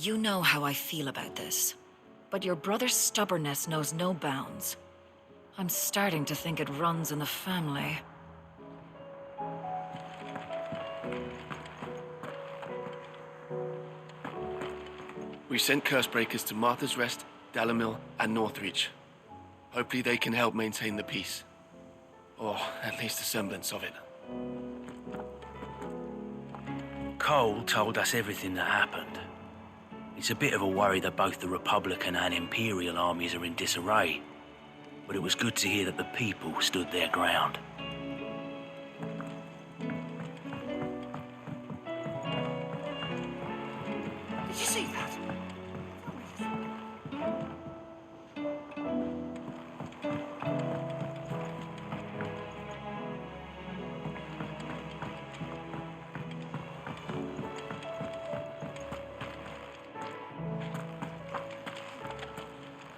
You know how I feel about this, but your brother's stubbornness knows no bounds. I'm starting to think it runs in the family. We sent Cursebreakers to Martha's Rest, Dalamil, and Northreach. Hopefully they can help maintain the peace. Or at least a semblance of it. Cole told us everything that happened. It's a bit of a worry that both the Republican and Imperial armies are in disarray. But it was good to hear that the people stood their ground. Did you see that?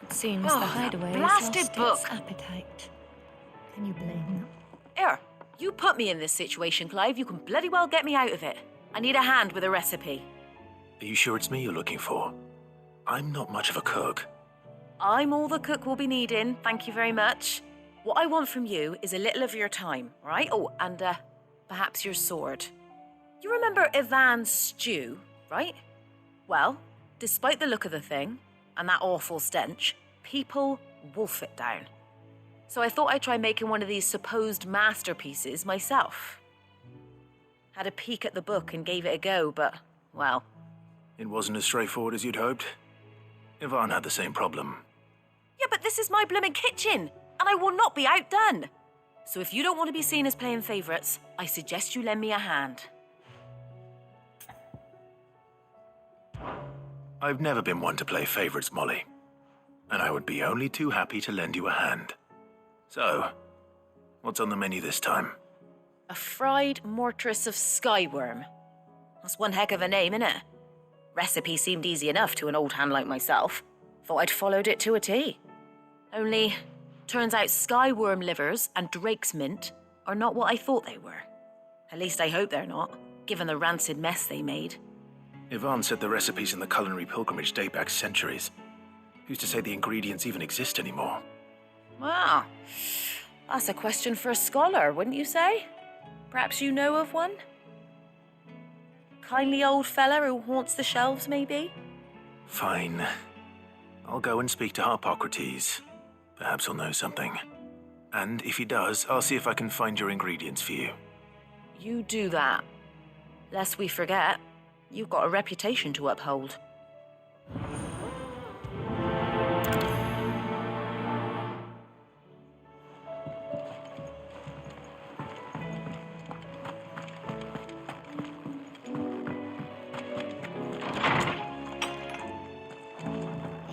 Seems Oh, the that hideaway has blasted lost book. its appetite. Can you blame them? Here, you put me in this situation, Clive. You can bloody well get me out of it. I need a hand with a recipe. Are you sure it's me you're looking for? I'm not much of a cook. I'm all the cook will be needing, thank you very much. What I want from you is a little of your time, all right? Oh, and perhaps your sword. You remember Ivan's stew, right? Well, despite the look of the thing, and that awful stench, people wolf it down. So I thought I'd try making one of these supposed masterpieces myself. Had a peek at the book and gave it a go, but, well... It wasn't as straightforward as you'd hoped. Ivan had the same problem. Yeah, but this is my blimmin' kitchen, and I will not be outdone. So if you don't want to be seen as playing favourites, I suggest you lend me a hand. I've never been one to play favorites, Molly. And I would be only too happy to lend you a hand. So, what's on the menu this time? A fried mortress of skyworm. That's one heck of a name, innit? Recipe seemed easy enough to an old hand like myself. Thought I'd followed it to a T. Only, turns out skyworm livers and drake's mint are not what I thought they were. At least I hope they're not, given the rancid mess they made. Ivan said the recipes in the culinary pilgrimage date back centuries. Who's to say the ingredients even exist anymore? Well, that's a question for a scholar, wouldn't you say? Perhaps you know of one? Kindly old fella who haunts the shelves, maybe? Fine. I'll go and speak to Harpocrates. Perhaps he'll know something. And if he does, I'll see if I can find your ingredients for you. You do that. Lest we forget, you've got a reputation to uphold.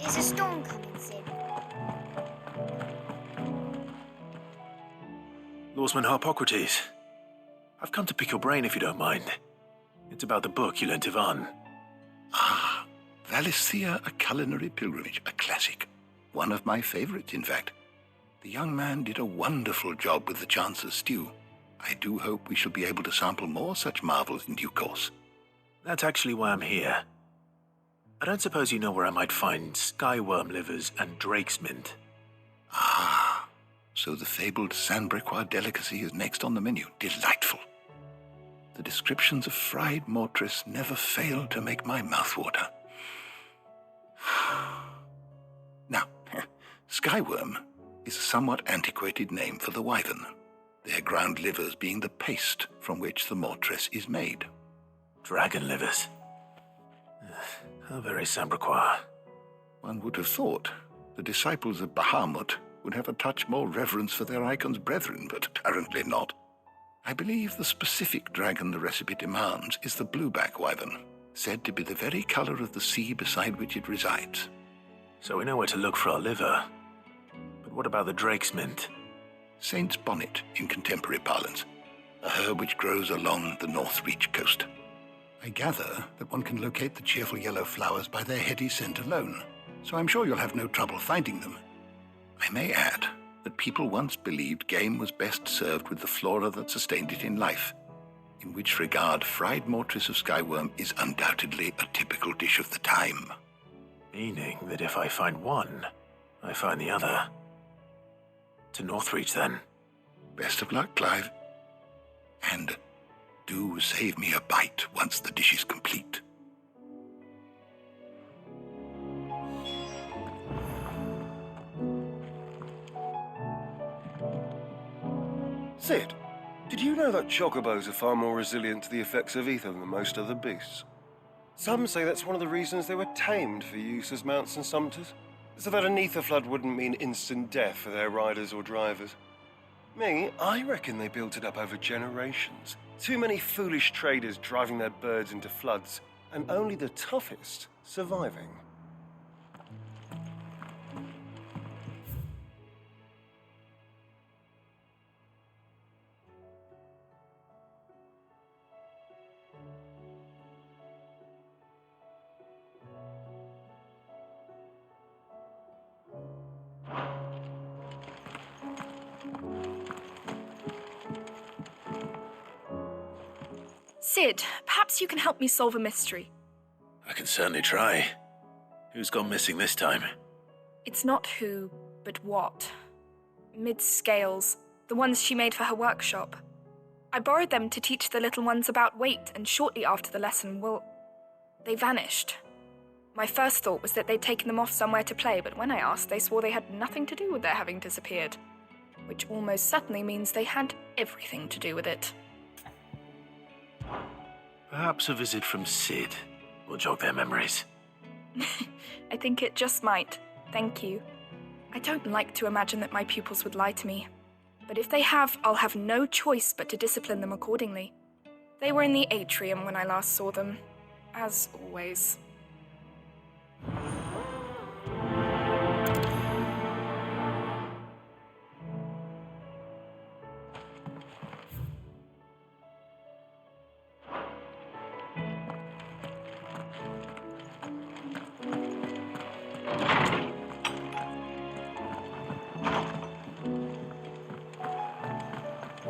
Is a storm coming, Sid? Lawsman Harpocrates. I've come to pick your brain if you don't mind. It's about the book you lent Ivan. Ah, Valisthea, A Culinary Pilgrimage, a classic. One of my favorites, in fact. The young man did a wonderful job with the Chance's stew. I do hope we shall be able to sample more such marvels in due course. That's actually why I'm here. I don't suppose you know where I might find skyworm livers and drake's mint. Ah, so the fabled Sanbrequois delicacy is next on the menu. Delightful. The descriptions of fried mortress never fail to make my mouth water. Now, skyworm is a somewhat antiquated name for the wyvern, their ground livers being the paste from which the mortress is made. Dragon livers. How very Sanbrequois. One would have thought the disciples of Bahamut would have a touch more reverence for their icon's brethren, but apparently not. I believe the specific dragon the recipe demands is the blueback wyvern, said to be the very color of the sea beside which it resides. So we know where to look for our liver. But what about the drake's mint? Saint's bonnet in contemporary parlance, a herb which grows along the Northreach coast. I gather that one can locate the cheerful yellow flowers by their heady scent alone, so I'm sure you'll have no trouble finding them. I may add that people once believed game was best served with the flora that sustained it in life. in which regard fried mortress of skyworm is undoubtedly a typical dish of the time. Meaning that if I find one, I find the other. To Northreach, then. Best of luck, Clive. And do save me a bite once the dish is complete. Sid, did you know that chocobos are far more resilient to the effects of ether than most other beasts? Some say that's one of the reasons they were tamed for use as mounts and sumpters, so that an ether flood wouldn't mean instant death for their riders or drivers. Me, I reckon they built it up over generations. Too many foolish traders driving their birds into floods, and only the toughest surviving. Sid, perhaps you can help me solve a mystery. I can certainly try. Who's gone missing this time? It's not who, but what. Mid's scales, the ones she made for her workshop. I borrowed them to teach the little ones about weight, and shortly after the lesson, they vanished. My first thought was that they'd taken them off somewhere to play, but when I asked, they swore they had nothing to do with their having disappeared. Which almost certainly means they had everything to do with it. Perhaps a visit from Sid will jog their memories. I think it just might. Thank you. I don't like to imagine that my pupils would lie to me. But if they have, I'll have no choice but to discipline them accordingly. They were in the atrium when I last saw them. As always.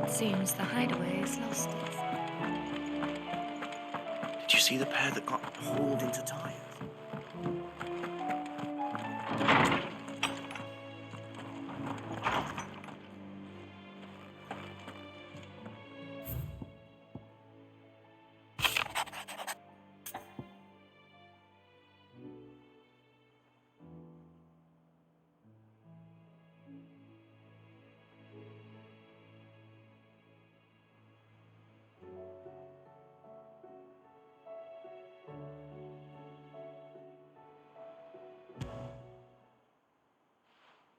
Seems the hideaway has lost it. Did you see the pair that got hauled into Tyre?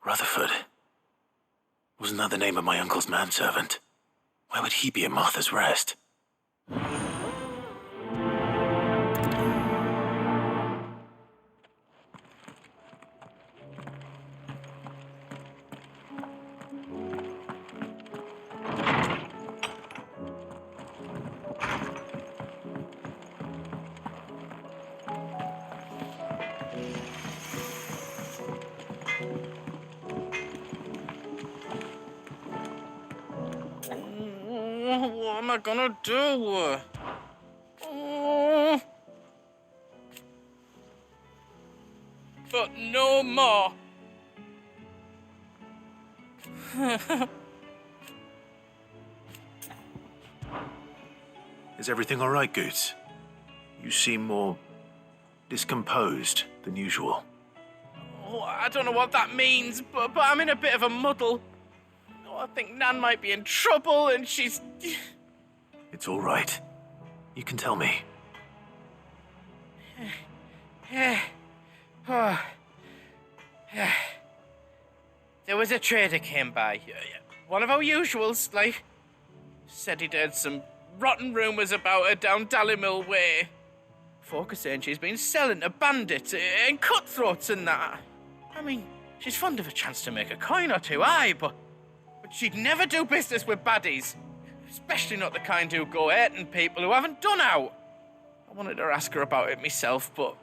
Rutherford. Wasn't that the name of my uncle's manservant? Why would he be at Martha's Rest? What am I gonna do? Oh. But no more. Is everything all right, Goots? You seem more discomposed than usual. Oh, I don't know what that means, but I'm in a bit of a muddle. Oh, I think Nan might be in trouble, and she's... It's all right. You can tell me. There was a trader came by. One of our usuals, like. Said he'd heard some rotten rumours about her down Dalimil Way. Folk are saying she's been selling to bandits and cutthroats and that. I mean, she's fond of a chance to make a coin or two, aye, but she'd never do business with baddies. Especially not the kind who go hurting people who haven't done out. I wanted to ask her about it myself, but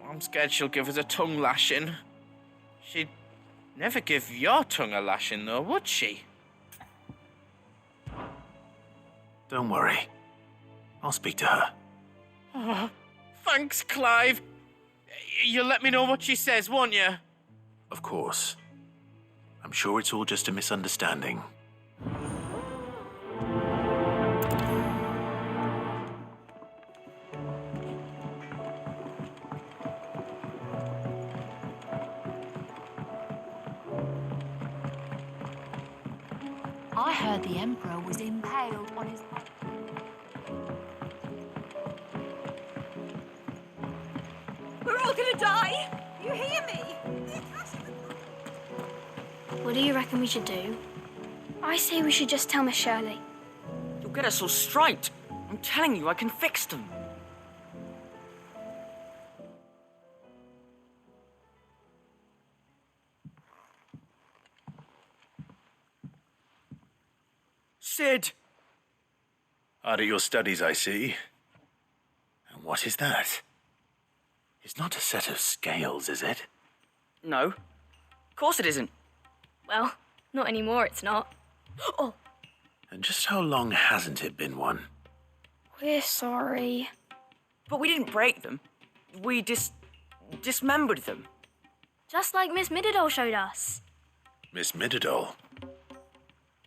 I'm scared she'll give us a tongue lashing. She'd never give your tongue a lashing, though, would she? Don't worry. I'll speak to her. Oh, thanks, Clive. You'll let me know what she says, won't you? Of course. I'm sure it's all just a misunderstanding. I heard the Emperor was impaled on his... We're all gonna die! You hear me? What do you reckon we should do? I say we should just tell Miss Shirley. You'll get us all straight. I'm telling you, I can fix them. Sid! Hard at your studies, I see. And what is that? It's not a set of scales, is it? No. Of course it isn't. Well, not anymore, it's not. Oh, And just how long hasn't it been one? we're sorry. But we didn't break them. We dismembered them. Just like Miss Middledore showed us. Miss Middledore?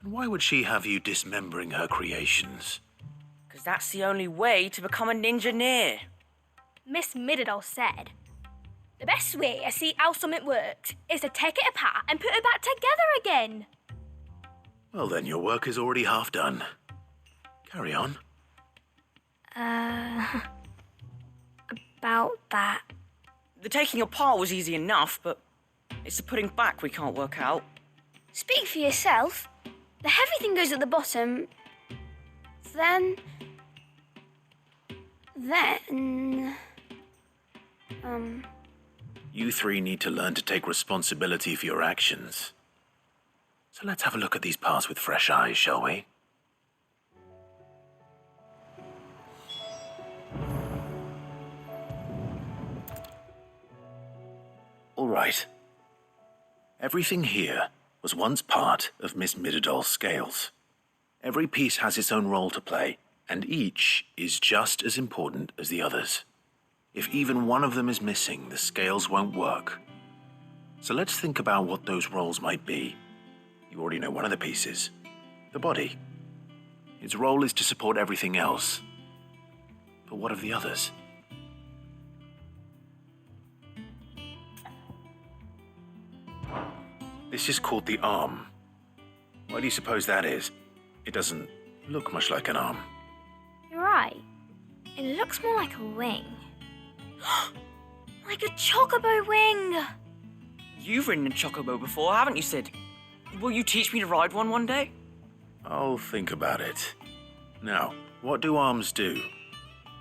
And why would she have you dismembering her creations? Because that's the only way to become a ninja-neer. Miss Middledore said, the best way to see how something works is to take it apart and put it back together again. Well, then your work is already half done. Carry on. About that. The taking apart was easy enough, but it's the putting back we can't work out. Speak for yourself. The heavy thing goes at the bottom. Then... You three need to learn to take responsibility for your actions. So let's have a look at these parts with fresh eyes, shall we? All right. Everything here was once part of Miss Middeldore's scales. Every piece has its own role to play, and each is just as important as the others. If even one of them is missing, the scales won't work. So let's think about what those roles might be. You already know one of the pieces, the body. Its role is to support everything else. But what of the others? This is called the arm. Why do you suppose that is? It doesn't look much like an arm. You're right. It looks more like a wing. Like a chocobo wing! You've ridden a chocobo before, haven't you, Sid? Will you teach me to ride one day? I'll think about it. Now, what do arms do?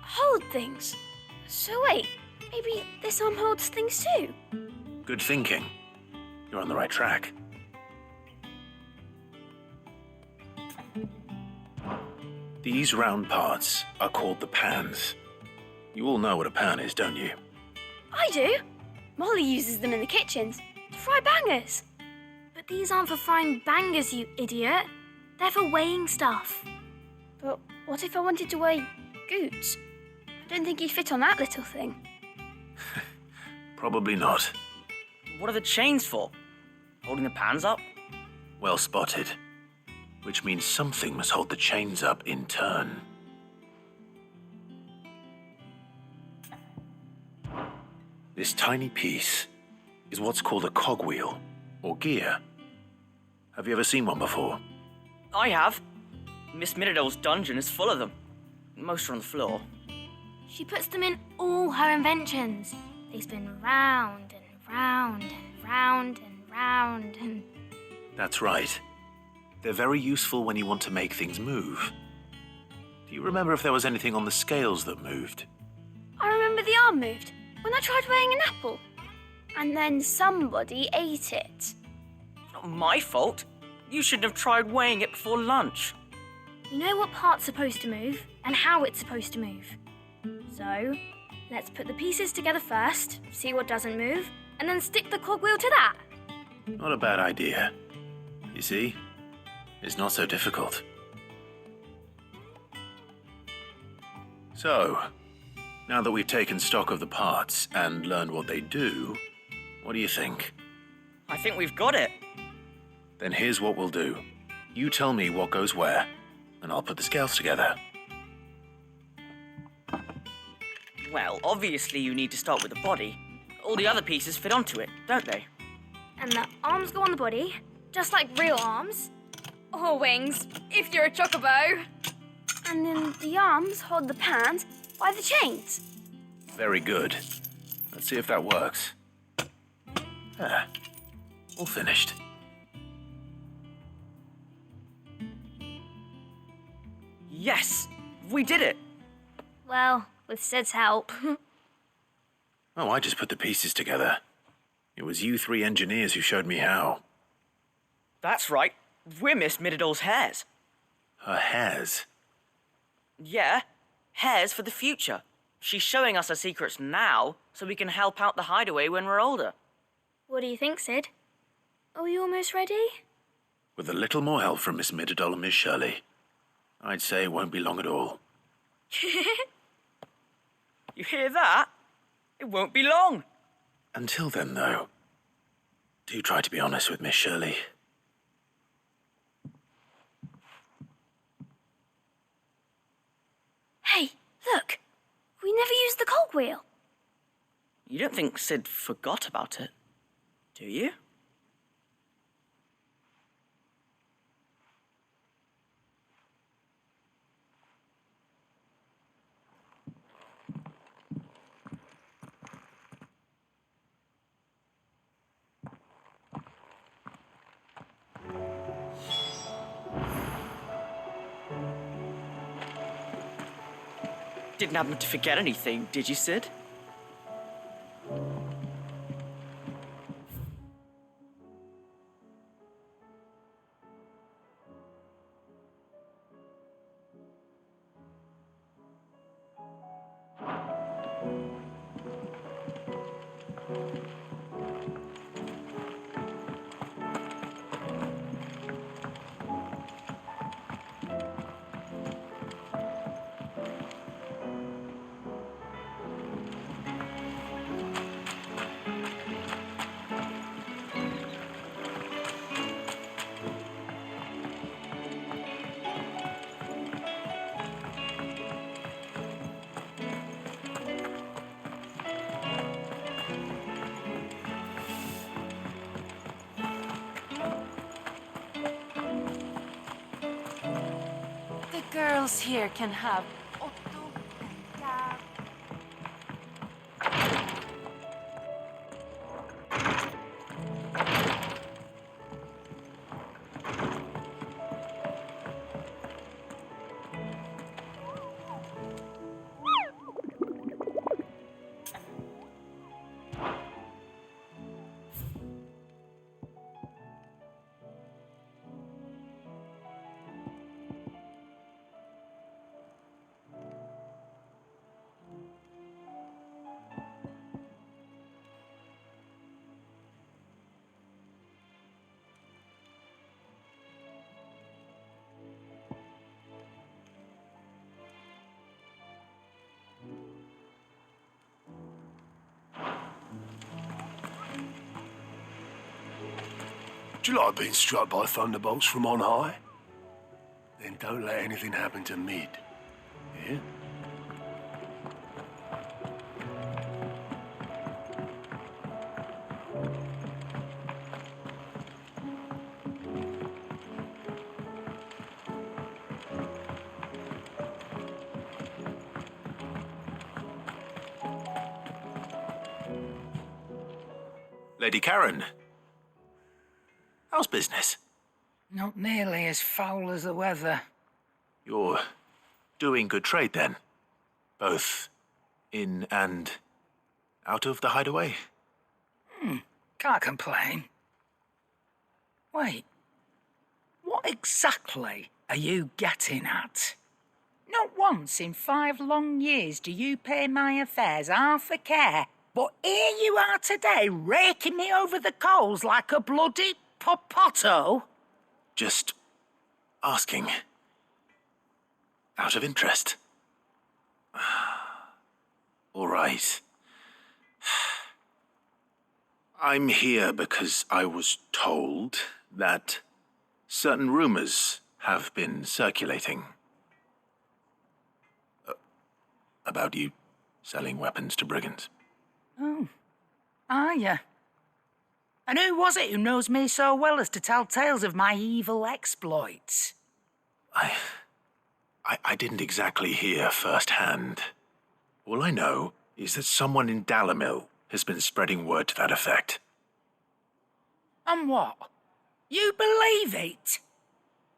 Hold things. So wait, maybe this arm holds things too? Good thinking. You're on the right track. These round parts are called the pans. You all know what a pan is, don't you? I do. Molly uses them in the kitchens to fry bangers. But these aren't for frying bangers, you idiot. They're for weighing stuff. But what if I wanted to weigh Goots? I don't think he'd fit on that little thing. Probably not. What are the chains for? Holding the pans up? Well spotted. Which means something must hold the chains up in turn. This tiny piece is what's called a cogwheel, or gear. Have you ever seen one before? I have. Miss Middledore's dungeon is full of them. Most are on the floor. She puts them in all her inventions. They spin round and round and round and round and... That's right. They're very useful when you want to make things move. Do you remember if there was anything on the scales that moved? I remember the arm moved when I tried weighing an apple. And then somebody ate it. It's not my fault. You shouldn't have tried weighing it before lunch. You know what part's supposed to move and how it's supposed to move. So, let's put the pieces together first, see what doesn't move, and then stick the cogwheel to that. Not a bad idea. You see? It's not so difficult. So, now that we've taken stock of the parts and learned what they do, what do you think? I think we've got it. Then here's what we'll do. You tell me what goes where, and I'll put the scales together. Well, obviously you need to start with the body. All the other pieces fit onto it, don't they? And the arms go on the body, just like real arms. Or wings, if you're a chocobo. And then the arms hold the pans by the chains. Very good. Let's see if that works. Ah, all finished. Yes! We did it! Well, with Sid's help. Oh, I just put the pieces together. It was you three engineers who showed me how. That's right. We're Miss Mididol's hairs. Her hairs? Yeah, hairs for the future. She's showing us her secrets now, so we can help out the hideaway when we're older. What do you think, Sid? Are we almost ready? With a little more help from Miss Mididol and Miss Shirley, I'd say it won't be long at all. You hear that? It won't be long. Until then, though, do try to be honest with Miss Shirley. Hey, look! We never used the cogwheel. You don't think Sid forgot about it, do you? Didn't happen to forget anything, did you, Sid? The girls here can have Otto and Gab. Do you like being struck by thunderbolts from on high? Then don't let anything happen to Mid. Yeah? Lady Karen, how's business? Not nearly as foul as the weather. You're doing good trade, then? Both in and out of the hideaway? Can't complain. Wait, what exactly are you getting at? Not once in 5 long years do you pay my affairs half a care, but here you are today raking me over the coals like a bloody popoto. Just asking. Out of interest. All right. I'm here because I was told that certain rumors have been circulating about you selling weapons to brigands. Oh. Are you? And who was it who knows me so well as to tell tales of my evil exploits? I didn't exactly hear firsthand. All I know is that someone in Dalimil has been spreading word to that effect. And what? You believe it?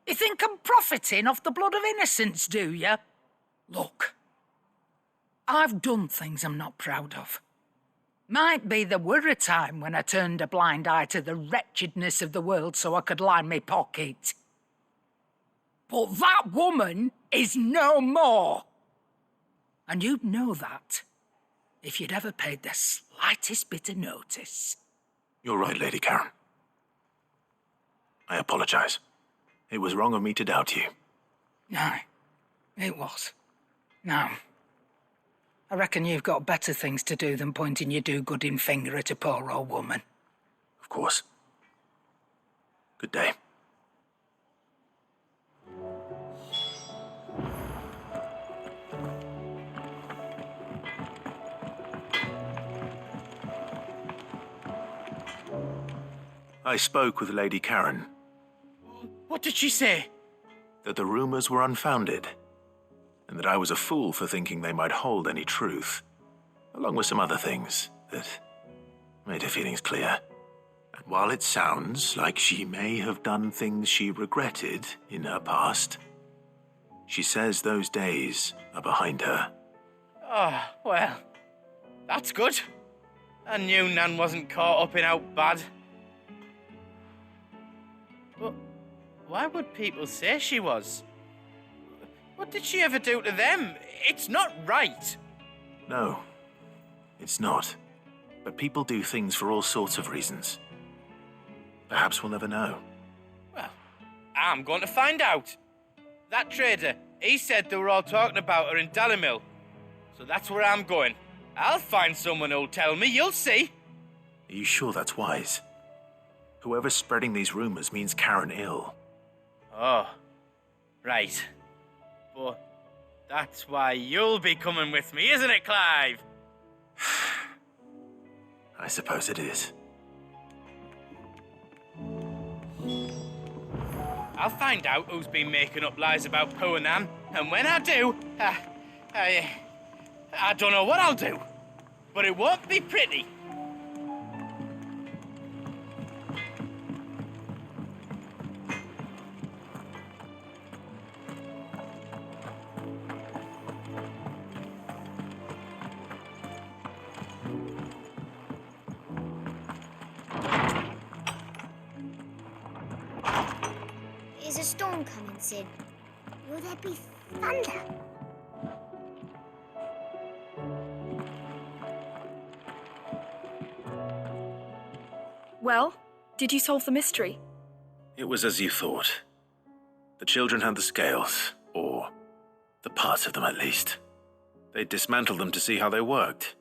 You think I'm profiting off the blood of innocents, do you? Look, I've done things I'm not proud of. Might be there were a time when I turned a blind eye to the wretchedness of the world so I could line my pocket. But that woman is no more. And you'd know that if you'd ever paid the slightest bit of notice. You're right, Lady Karen. I apologize. It was wrong of me to doubt you. No, it was. No. I reckon you've got better things to do than pointing your do-gooding finger at a poor old woman. Of course. Good day. I spoke with Lady Karen. What did she say? That the rumors were unfounded, and that I was a fool for thinking they might hold any truth, along with some other things that made her feelings clear. And while it sounds like she may have done things she regretted in her past, she says those days are behind her. Oh, well, that's good. I knew Nan wasn't caught up in out bad. But why would people say she was? What did she ever do to them? It's not right. No, it's not. But people do things for all sorts of reasons. Perhaps we'll never know. Well, I'm going to find out. That trader, he said they were all talking about her in Dalimil. So that's where I'm going. I'll find someone who'll tell me, you'll see. Are you sure that's wise? Whoever's spreading these rumors means Karen ill. Oh, right. But that's why you'll be coming with me, isn't it, Clive? I suppose it is. I'll find out who's been making up lies about Poe and Anne, and when I do, I don't know what I'll do, but it won't be pretty. Is a storm coming, Sid? Will there be thunder? Well, did you solve the mystery? It was as you thought. The children had the scales, or the parts of them at least. They dismantled them to see how they worked.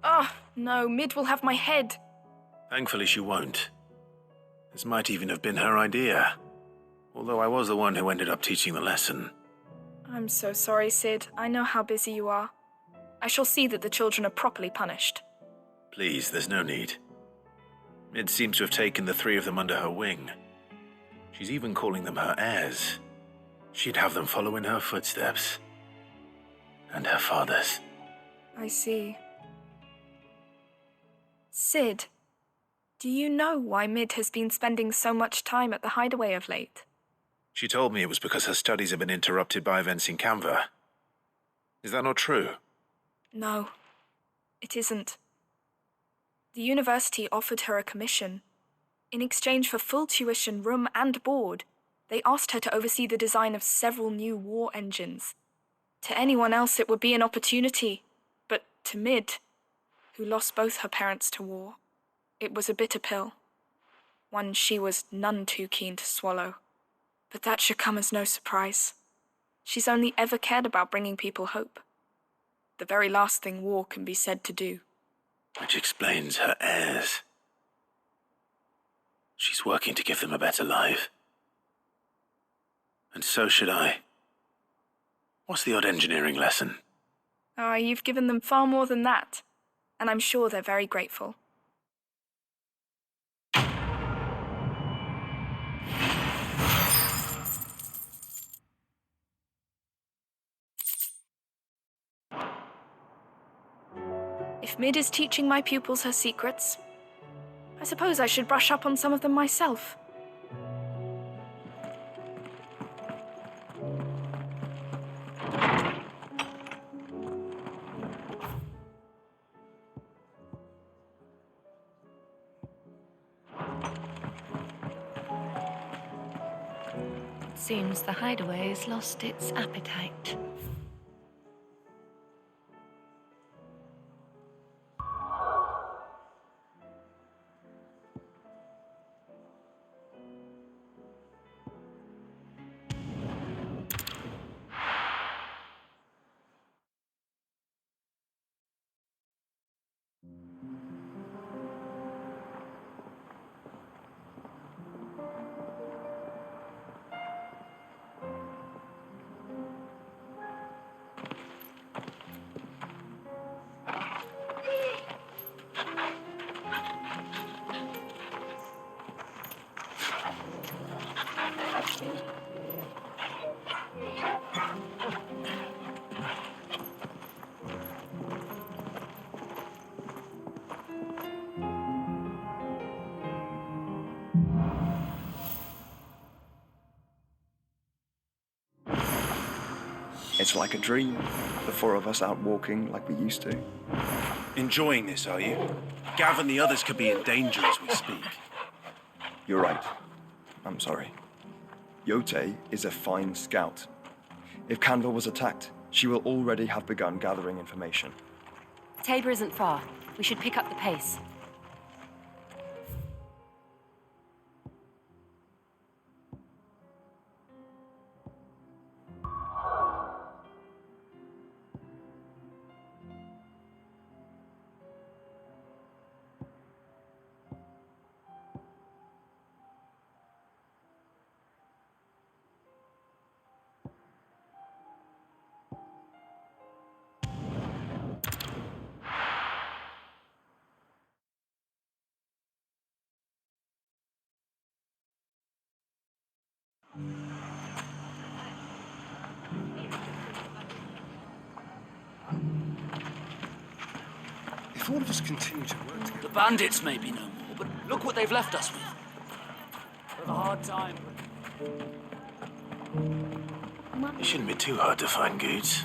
Ah, no, Mid will have my head. Thankfully she won't. This might even have been her idea. Although I was the one who ended up teaching the lesson. I'm so sorry, Sid. I know how busy you are. I shall see that the children are properly punished. Please, there's no need. Mid seems to have taken the three of them under her wing. She's even calling them her heirs. She'd have them follow in her footsteps. And her father's. I see. Sid, do you know why Mid has been spending so much time at the Hideaway of late? She told me it was because her studies have been interrupted by events in Canva. Is that not true? No, it isn't. The university offered her a commission. In exchange for full tuition, room and board, they asked her to oversee the design of several new war engines. To anyone else it would be an opportunity, but to Mid, who lost both her parents to war, it was a bitter pill. One she was none too keen to swallow. But that should come as no surprise. She's only ever cared about bringing people hope. the very last thing war can be said to do. Which explains her heirs. She's working to give them a better life. And so should I. What's the odd engineering lesson? Ah, you've given them far more than that, and I'm sure they're very grateful. If Mid is teaching my pupils her secrets, I suppose I should brush up on some of them myself. It seems the hideaway has lost its appetite. It's like a dream, the four of us out walking like we used to. Enjoying this, are you? Gavin, the others could be in danger as we speak. You're right. I'm sorry. Yote is a fine scout. If Kandor was attacked, she will already have begun gathering information. Tabor isn't far. We should pick up the pace. If all of us continue to work together... The bandits may be no more, but look what they've left us with. For a hard time. It shouldn't be too hard to find goods.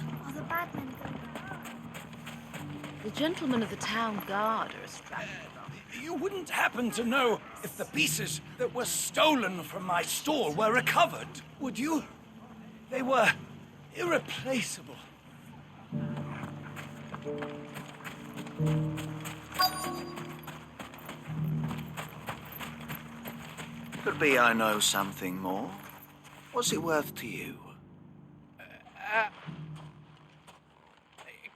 The gentlemen of the town guard are strapped. You wouldn't happen to know if the pieces that were stolen from my store were recovered, would you? They were irreplaceable. Could be I know something more. What's it worth to you?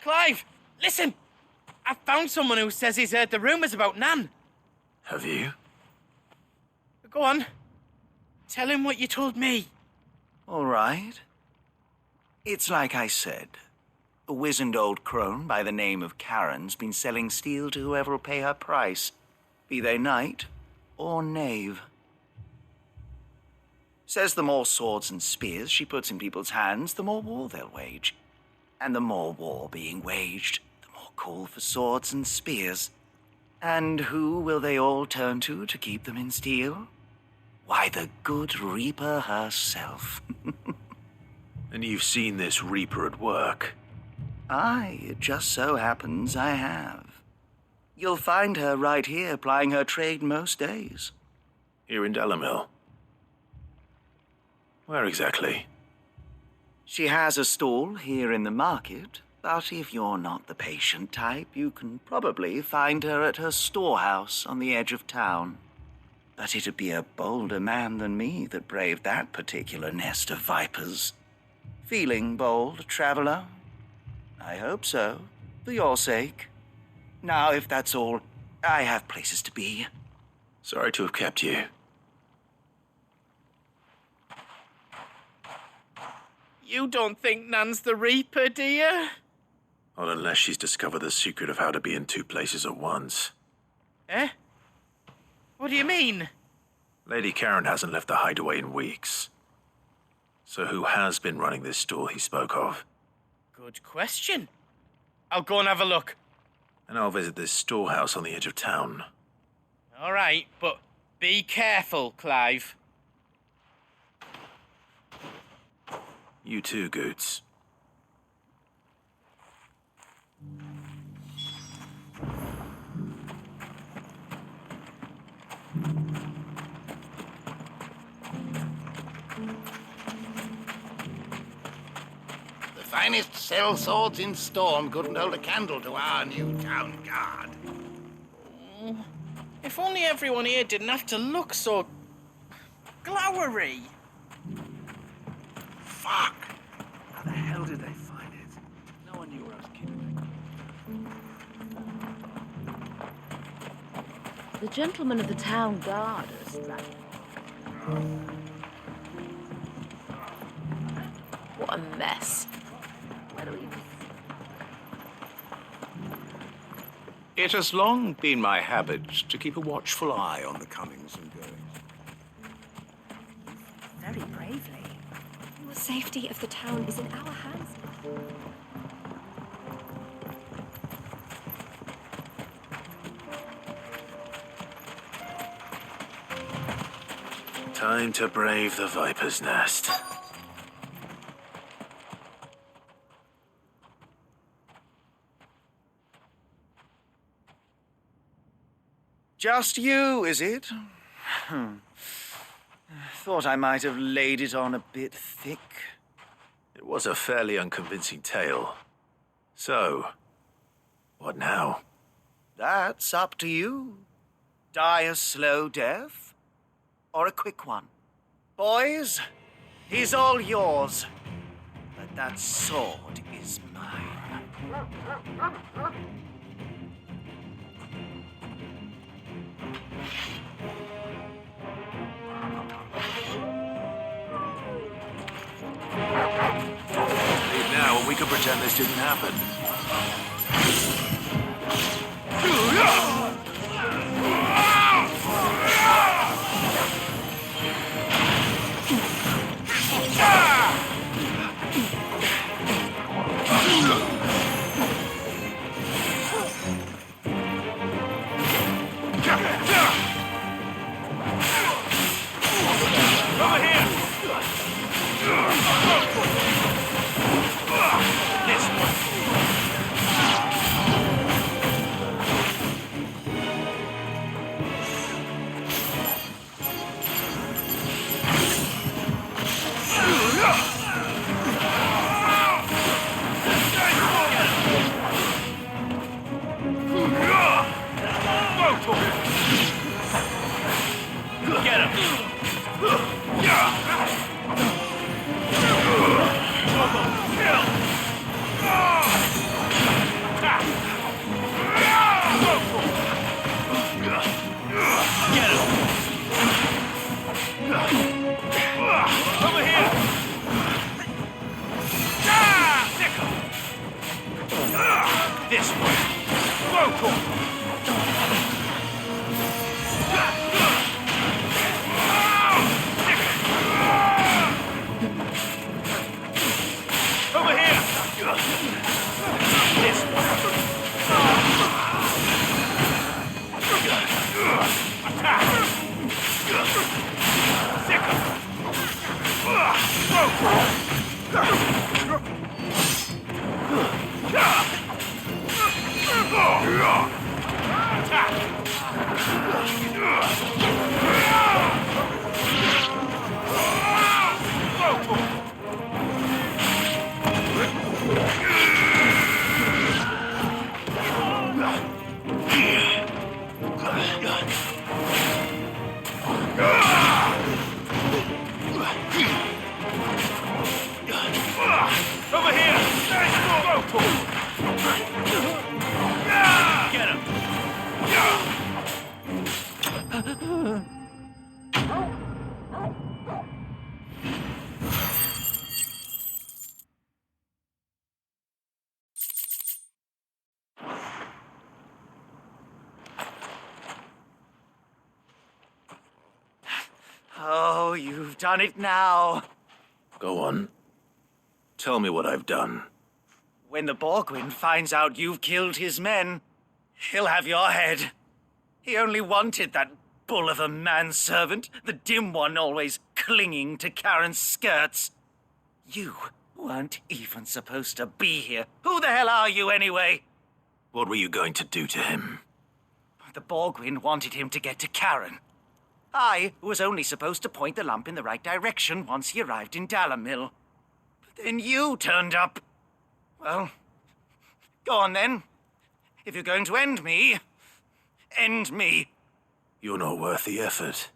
Clive, listen! I found someone who says he's heard the rumors about Nan. Have you? Go on. Tell him what you told me. All right. It's like I said. A wizened old crone by the name of Karen's been selling steel to whoever will pay her price, be they knight or knave. Says the more swords and spears she puts in people's hands, the more war they'll wage. And the more war being waged, the more call for swords and spears. And who will they all turn to keep them in steel? Why, the good Reaper herself. And you've seen this Reaper at work? Aye, it just so happens I have. You'll find her right here plying her trade most days. Here in Dalamil? Where exactly? She has a stall here in the market, but if you're not the patient type, you can probably find her at her storehouse on the edge of town. But it'd be a bolder man than me that braved that particular nest of vipers. Feeling bold, traveler? I hope so, for your sake. Now, if that's all, I have places to be. Sorry to have kept you. You don't think Nan's the Reaper, do you? Not unless she's discovered the secret of how to be in two places at once. Eh? What do you mean? Lady Karen hasn't left the hideaway in weeks. So who has been running this stall he spoke of? Good question. I'll go and have a look. And I'll visit this storehouse on the edge of town. All right, but be careful, Clive. You too, Goots. The finest cell swords in Storm couldn't hold a candle to our new town guard. If only everyone here didn't have to look so glowery. Fuck! How the hell did they find it? No one knew where I was kidding. The gentleman of the town guard is dragging. What a mess. Where do we... It has long been my habit to keep a watchful eye on the comings and goings. Very bravely. The safety of the town is in our hands. Time to brave the Viper's Nest. Just you, is it? Thought I might have laid it on a bit thick. It was a fairly unconvincing tale. So, what now? That's up to you. Die a slow death, or a quick one. Boys, he's all yours. But that sword is mine. Leave now, and we can pretend this didn't happen. Over here! This one. done it now. Go on. Tell me what I've done. When the Borgwyn finds out you've killed his men, he'll have your head. He only wanted that bull of a manservant, the dim one always clinging to Karen's skirts. You weren't even supposed to be here. Who the hell are you anyway? What were you going to do to him? The Borgwyn wanted him to get to Karen. I was only supposed to point the lamp in the right direction once he arrived in Dalamil. But then you turned up. Well, go on then. If you're going to end me, end me. You're not worth the effort.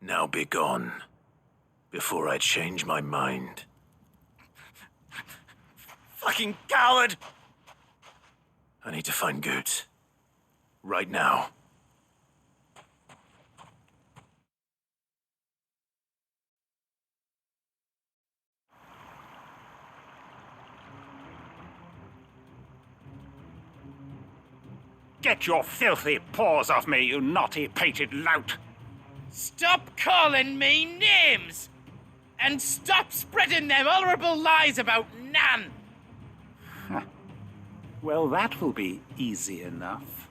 Now be gone, before I change my mind. Fucking coward! I need to find Goetz. Right now. Get your filthy paws off me, you naughty-pated lout! Stop calling me names! And stop spreading them horrible lies about Nan! Well, that will be easy enough.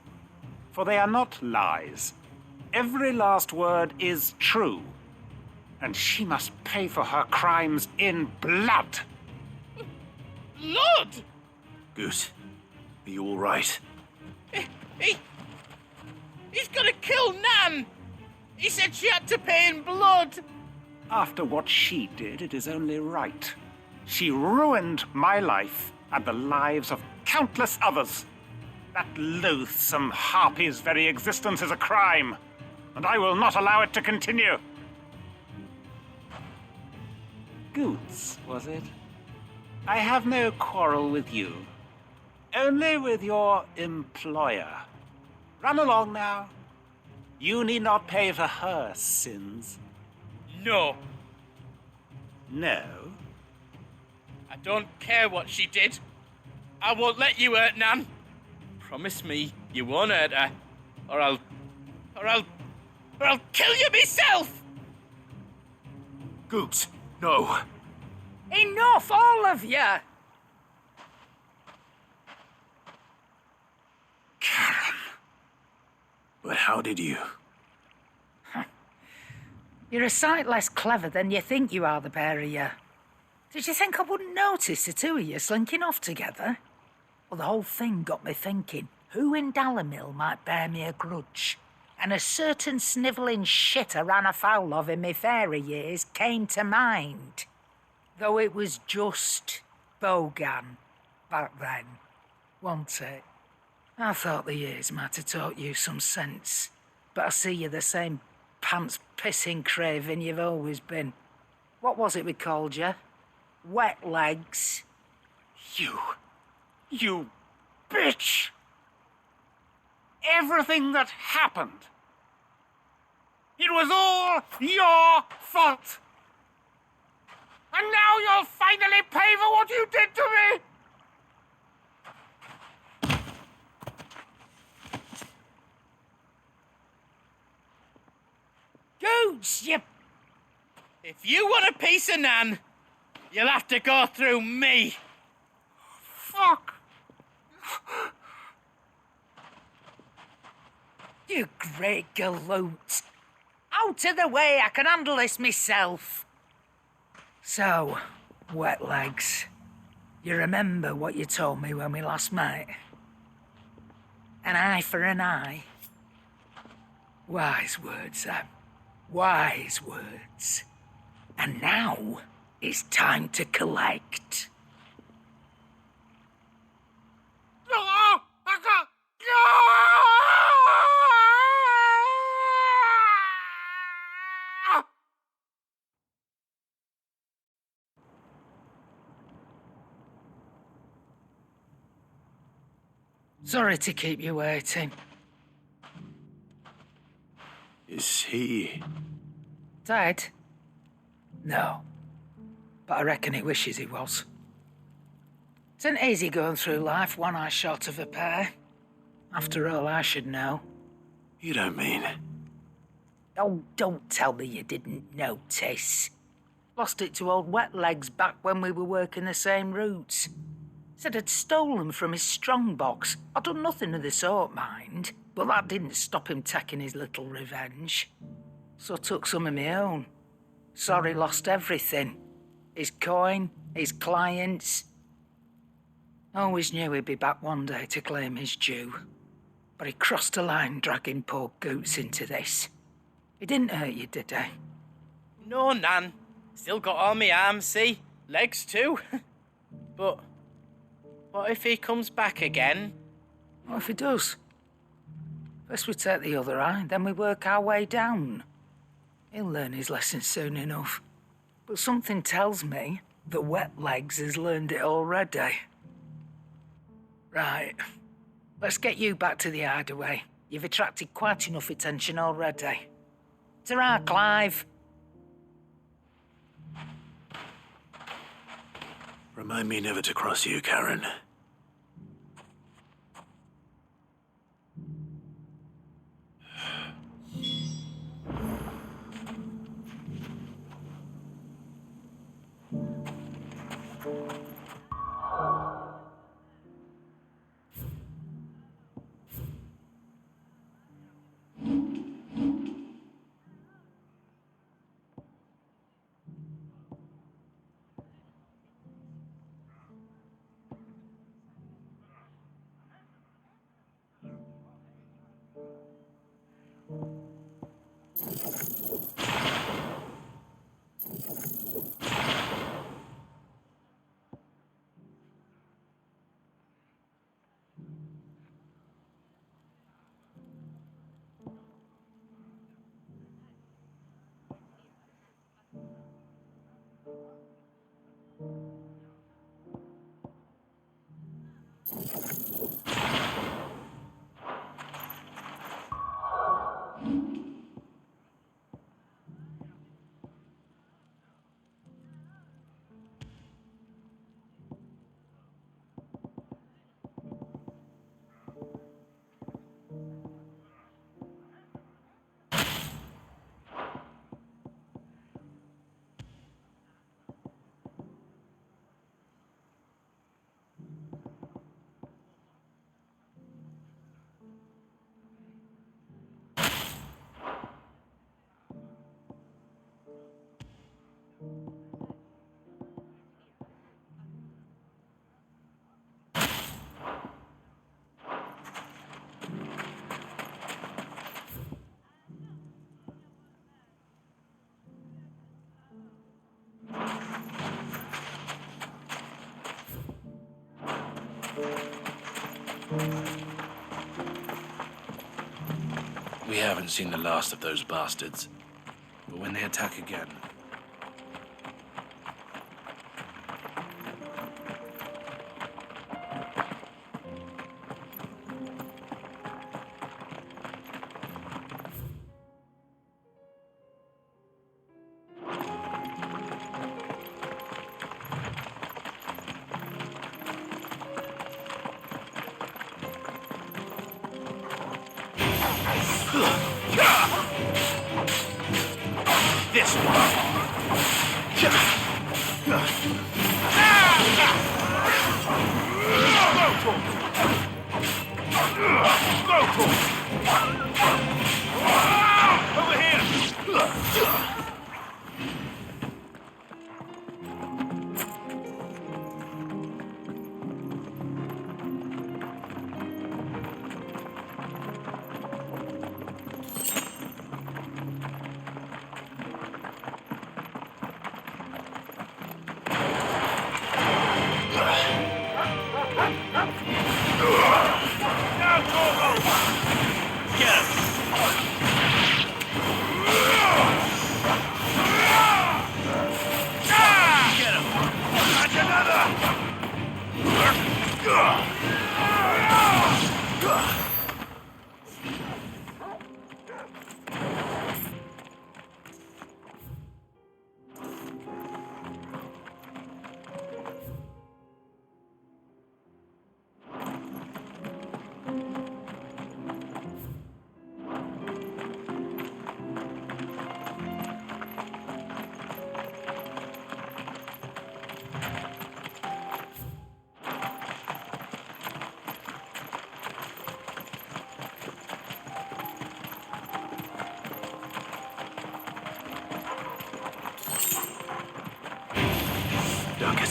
For they are not lies. Every last word is true. And she must pay for her crimes in blood. Blood? Goetz, are you all right? He's gonna kill Nan! He said she had to pay in blood! After what she did, it is only right. She ruined my life and the lives of countless others. That loathsome harpy's very existence is a crime, and I will not allow it to continue. Goetz, was it? I have no quarrel with you. Only with your employer. Run along now. You need not pay for her sins. No. No? I don't care what she did. I won't let you hurt Nan. Promise me you won't hurt her, or I'll kill you myself! Goetz, no. Enough, all of you! Karen. But how did you? You're a sight less clever than you think you are, the pair of you. Did you think I wouldn't notice the two of you slinking off together? Well, the whole thing got me thinking, who in Dalamil might bear me a grudge? And a certain snivelling shit I ran afoul of in my fairy years came to mind. Though it was just Bogan back then, wasn't it? I thought the years might have taught you some sense, but I see you're the same pants-pissing craven you've always been. What was it we called you? Wet legs? You bitch! Everything that happened, it was all your fault! And now you'll finally pay for what you did to me! Goetz, you... If you want a piece of Nan, you'll have to go through me. Fuck! You great galoot. Out of the way, I can handle this myself. So, wet legs, you remember what you told me when we last met? An eye for an eye. Wise words, Sam. Wise words. And now it's time to collect. Sorry to keep you waiting. Is he... Dead? No. But I reckon he wishes he was. It isn't easy going through life one eye short of a pair. After all, I should know. You don't mean... Oh, don't tell me you didn't notice. Lost it to old Wet Legs back when we were working the same routes. Said I'd stolen from his strongbox. I'd done nothing of the sort, mind. But that didn't stop him taking his little revenge. So I took some of my own. Sorry, lost everything. His coin, his clients. Always knew he'd be back one day to claim his due. But he crossed a line dragging poor Goots into this. He didn't hurt you, did he? No, Nan. Still got all my arms, see? Legs too. But what if he comes back again? What if he does? First we take the other eye, then we work our way down. He'll learn his lesson soon enough. But something tells me that Wet Legs has learned it already. Right. Let's get you back to the hideaway. You've attracted quite enough attention already. Ta-ra, Clive. Remind me never to cross you, Karen. We haven't seen the last of those bastards. But when they attack again... This one. Over here.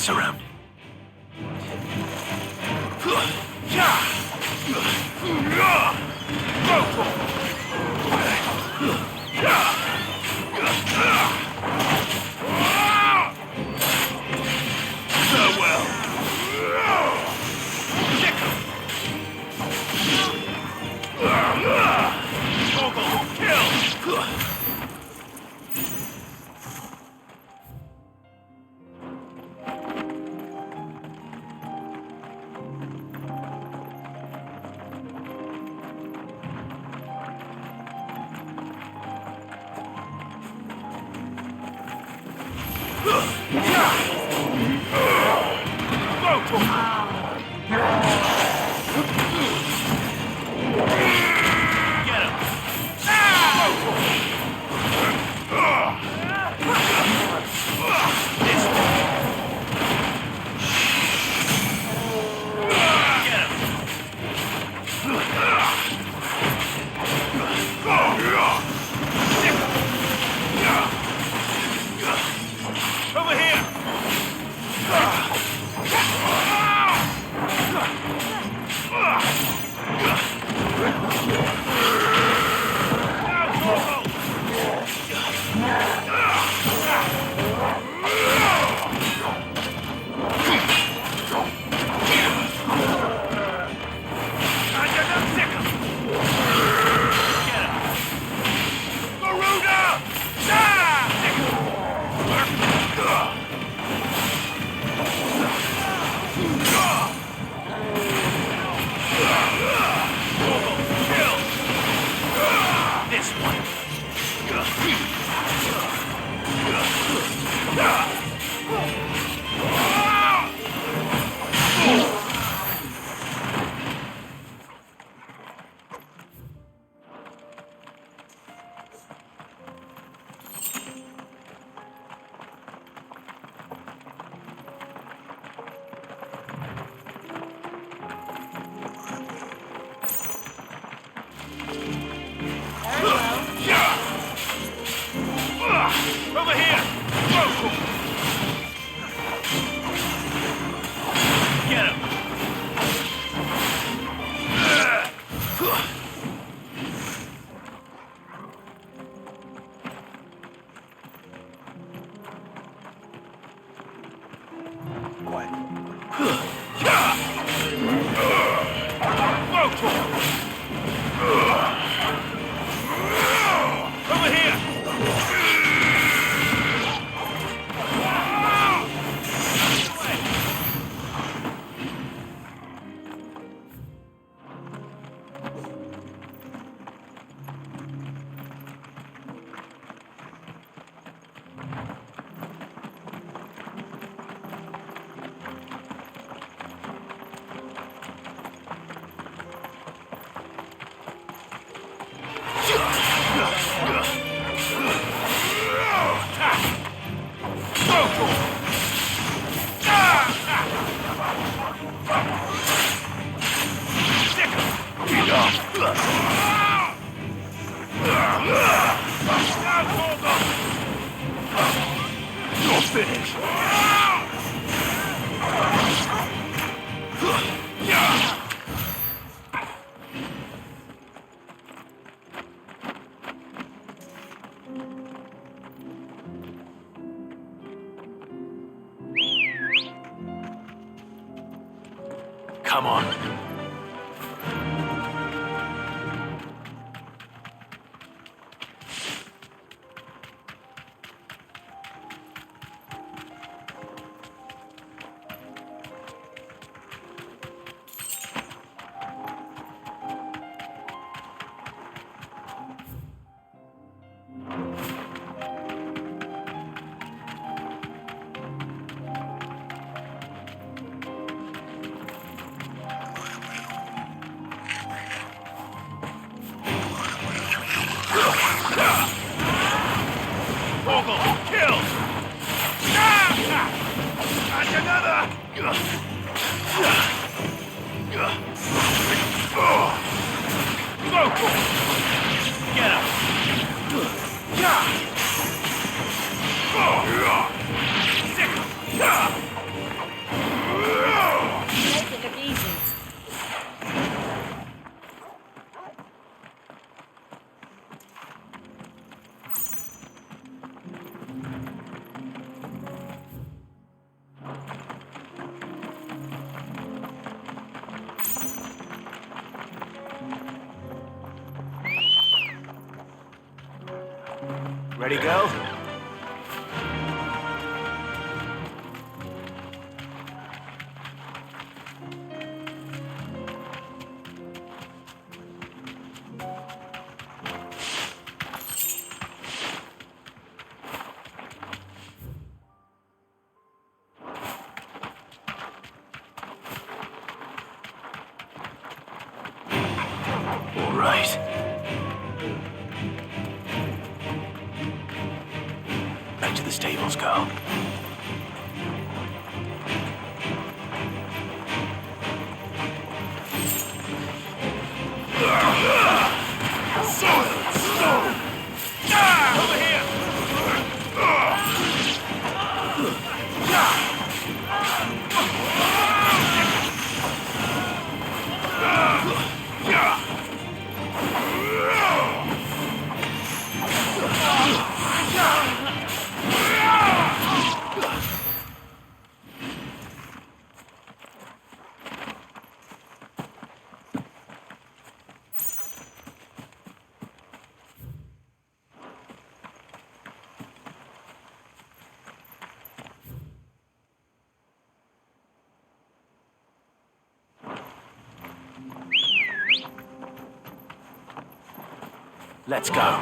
surrounded. Over here! Get him! Over here! You're finished. Come on. Kill! And another! Local! Get him! Sick! Ready, girl? All right. Back to the stables, girl. Over here! Let's go.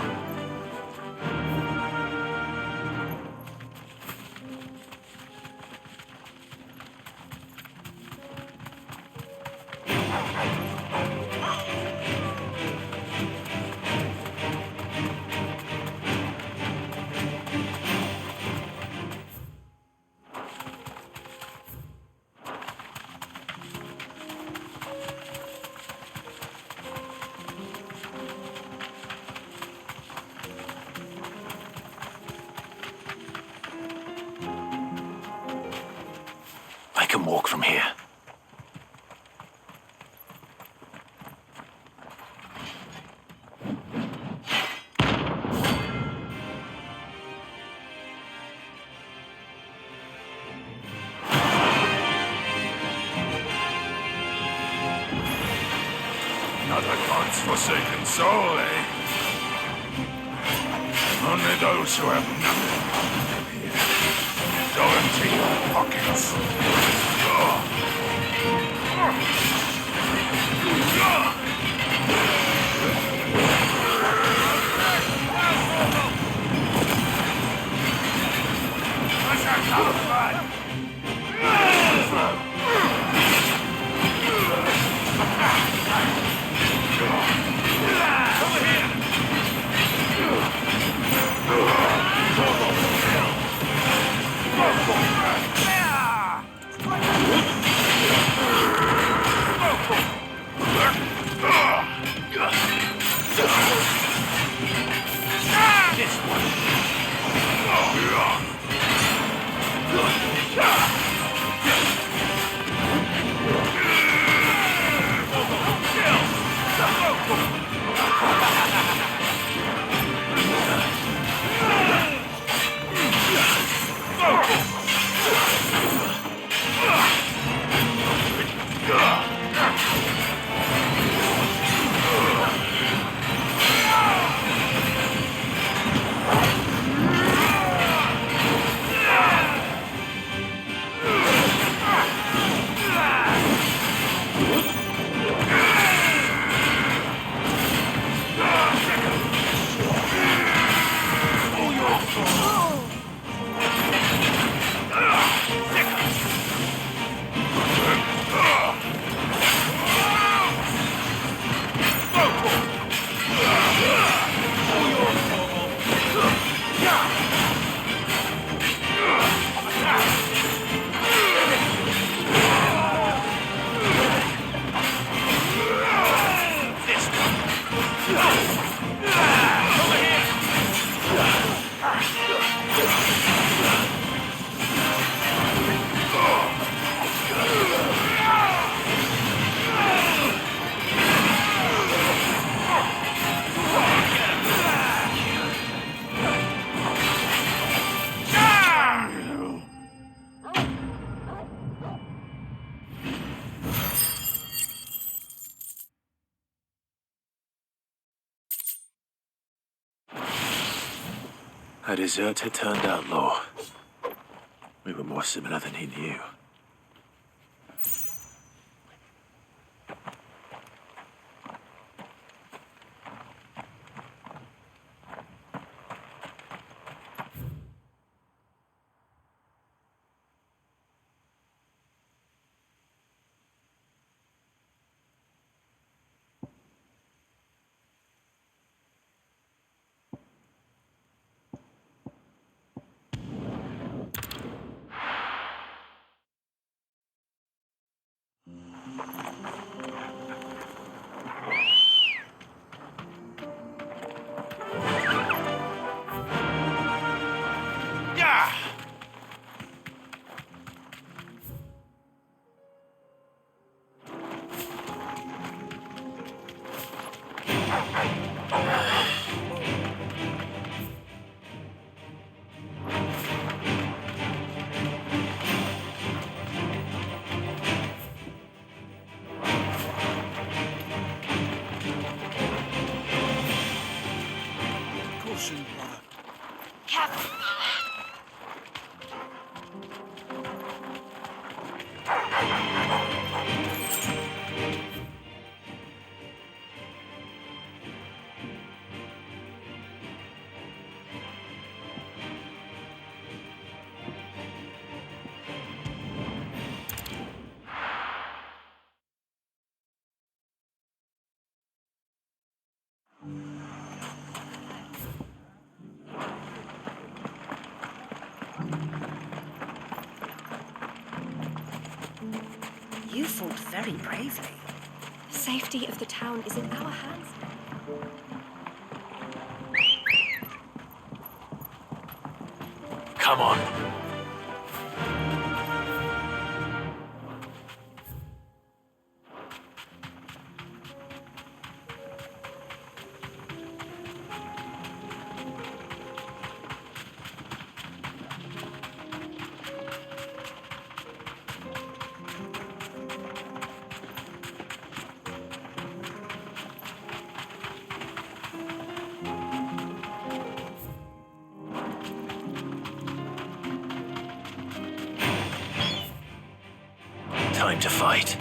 I can walk from here. Another God's forsaken soul, eh? Only those who have nothing here. Go empty your pockets. A deserter turned outlaw. We were more similar than he knew. Caution, brother. You fought very bravely. The safety of the town is in our hands. Come on. Time to fight.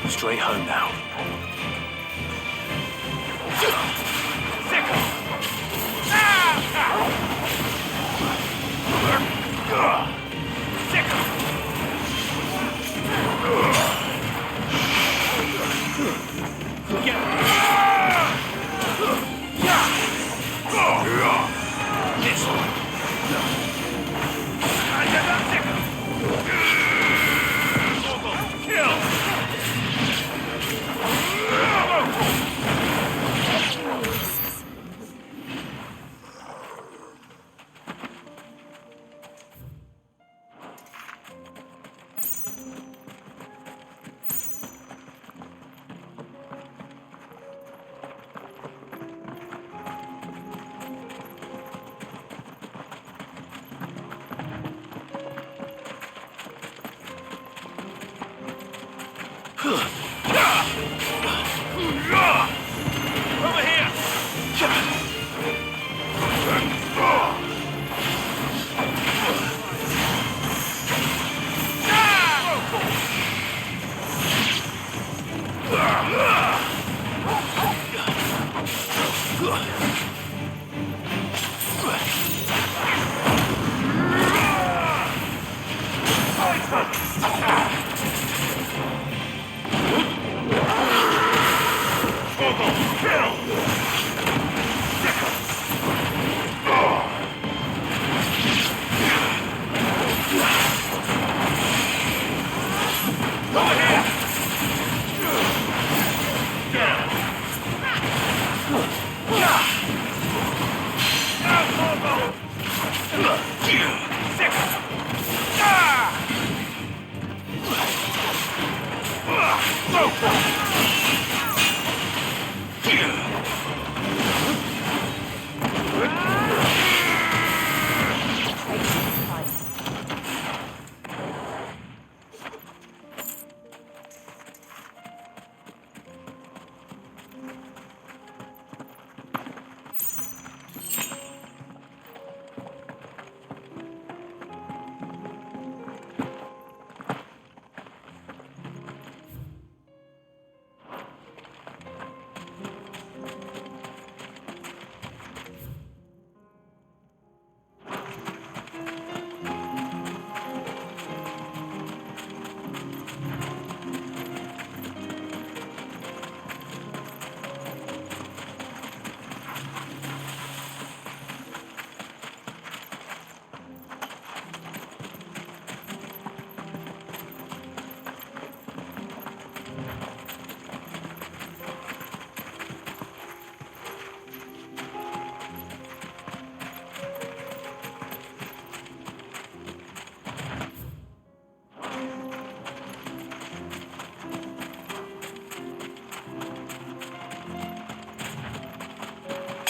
Straight home now.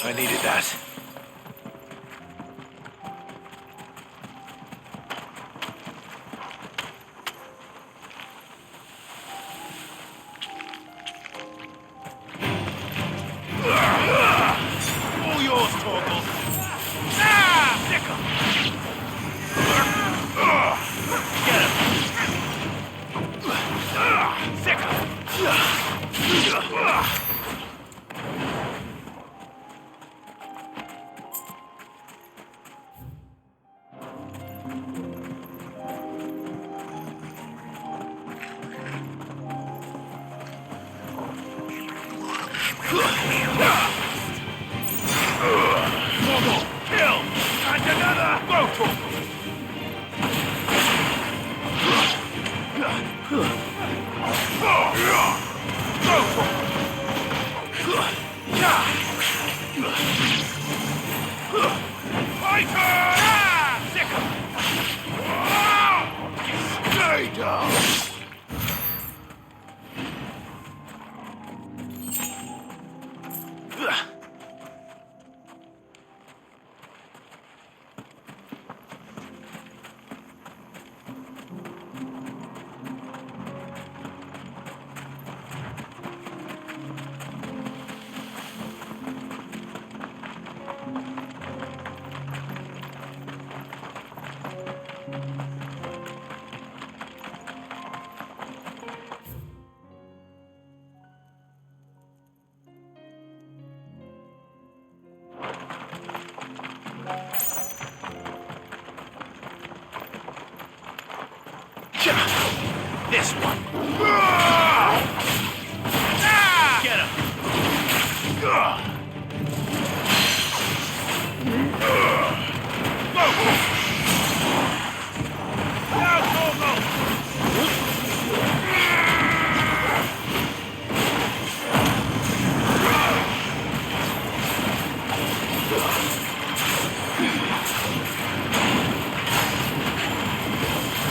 I needed that. All yours, Torgal. Ah! Dicker! Get him! Dicker! Stay down! This one. Get him.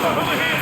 Over here.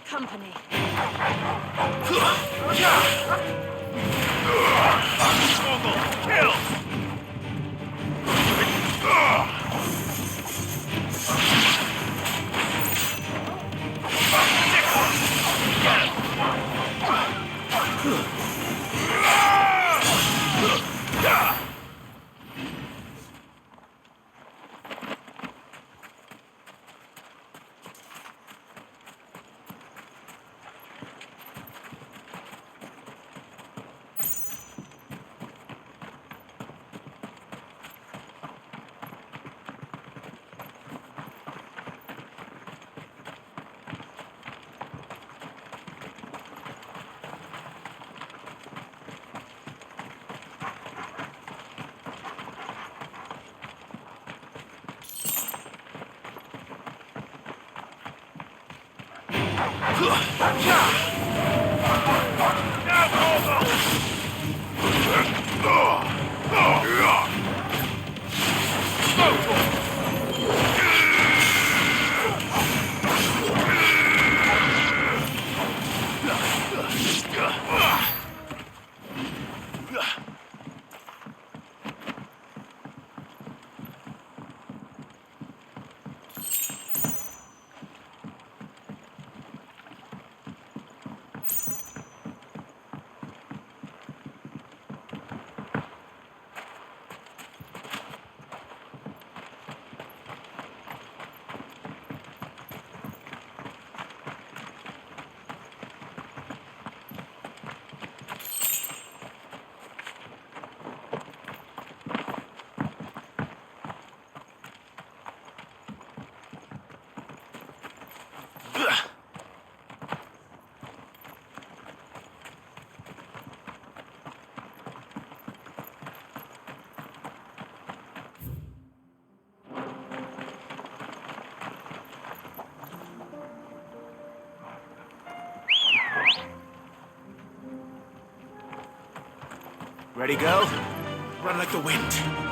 company. Kill! Ready, go? Run like the wind.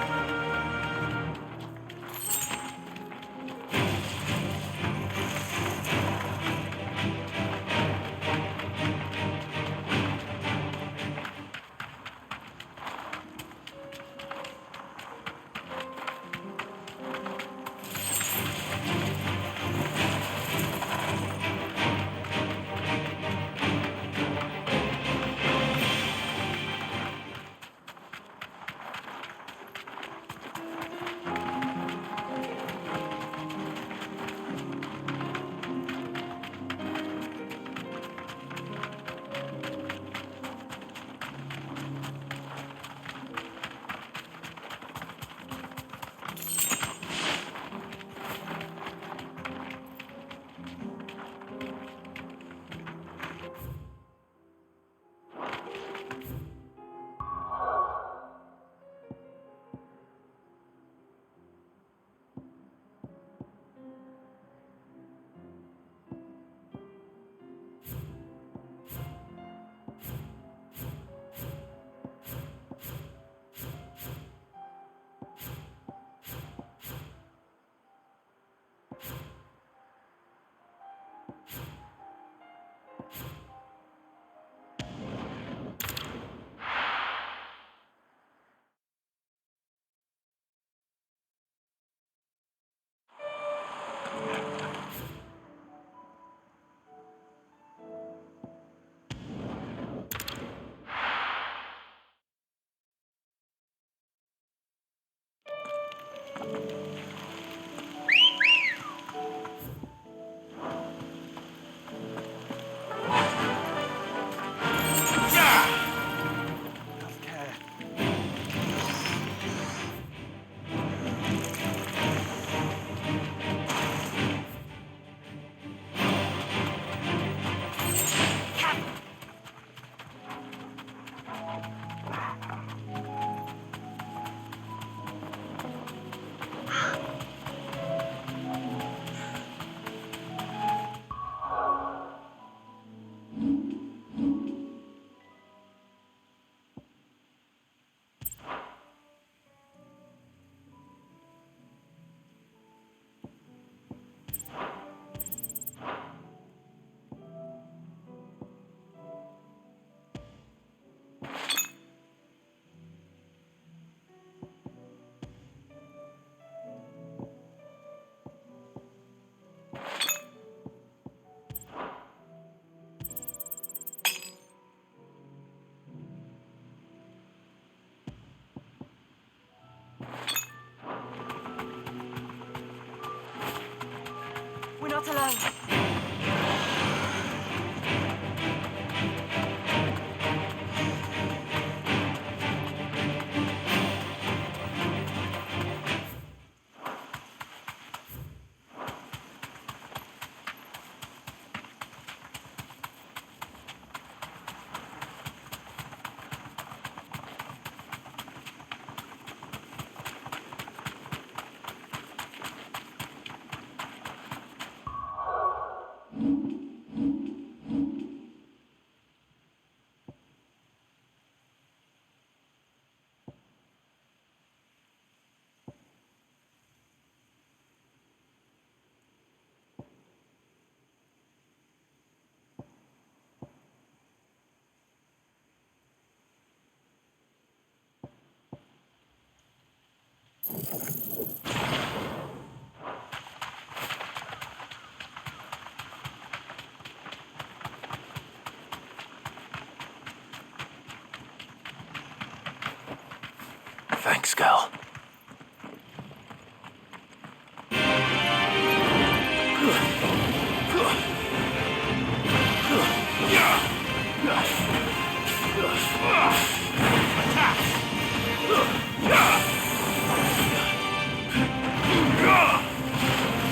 Thanks, girl.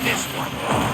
This one.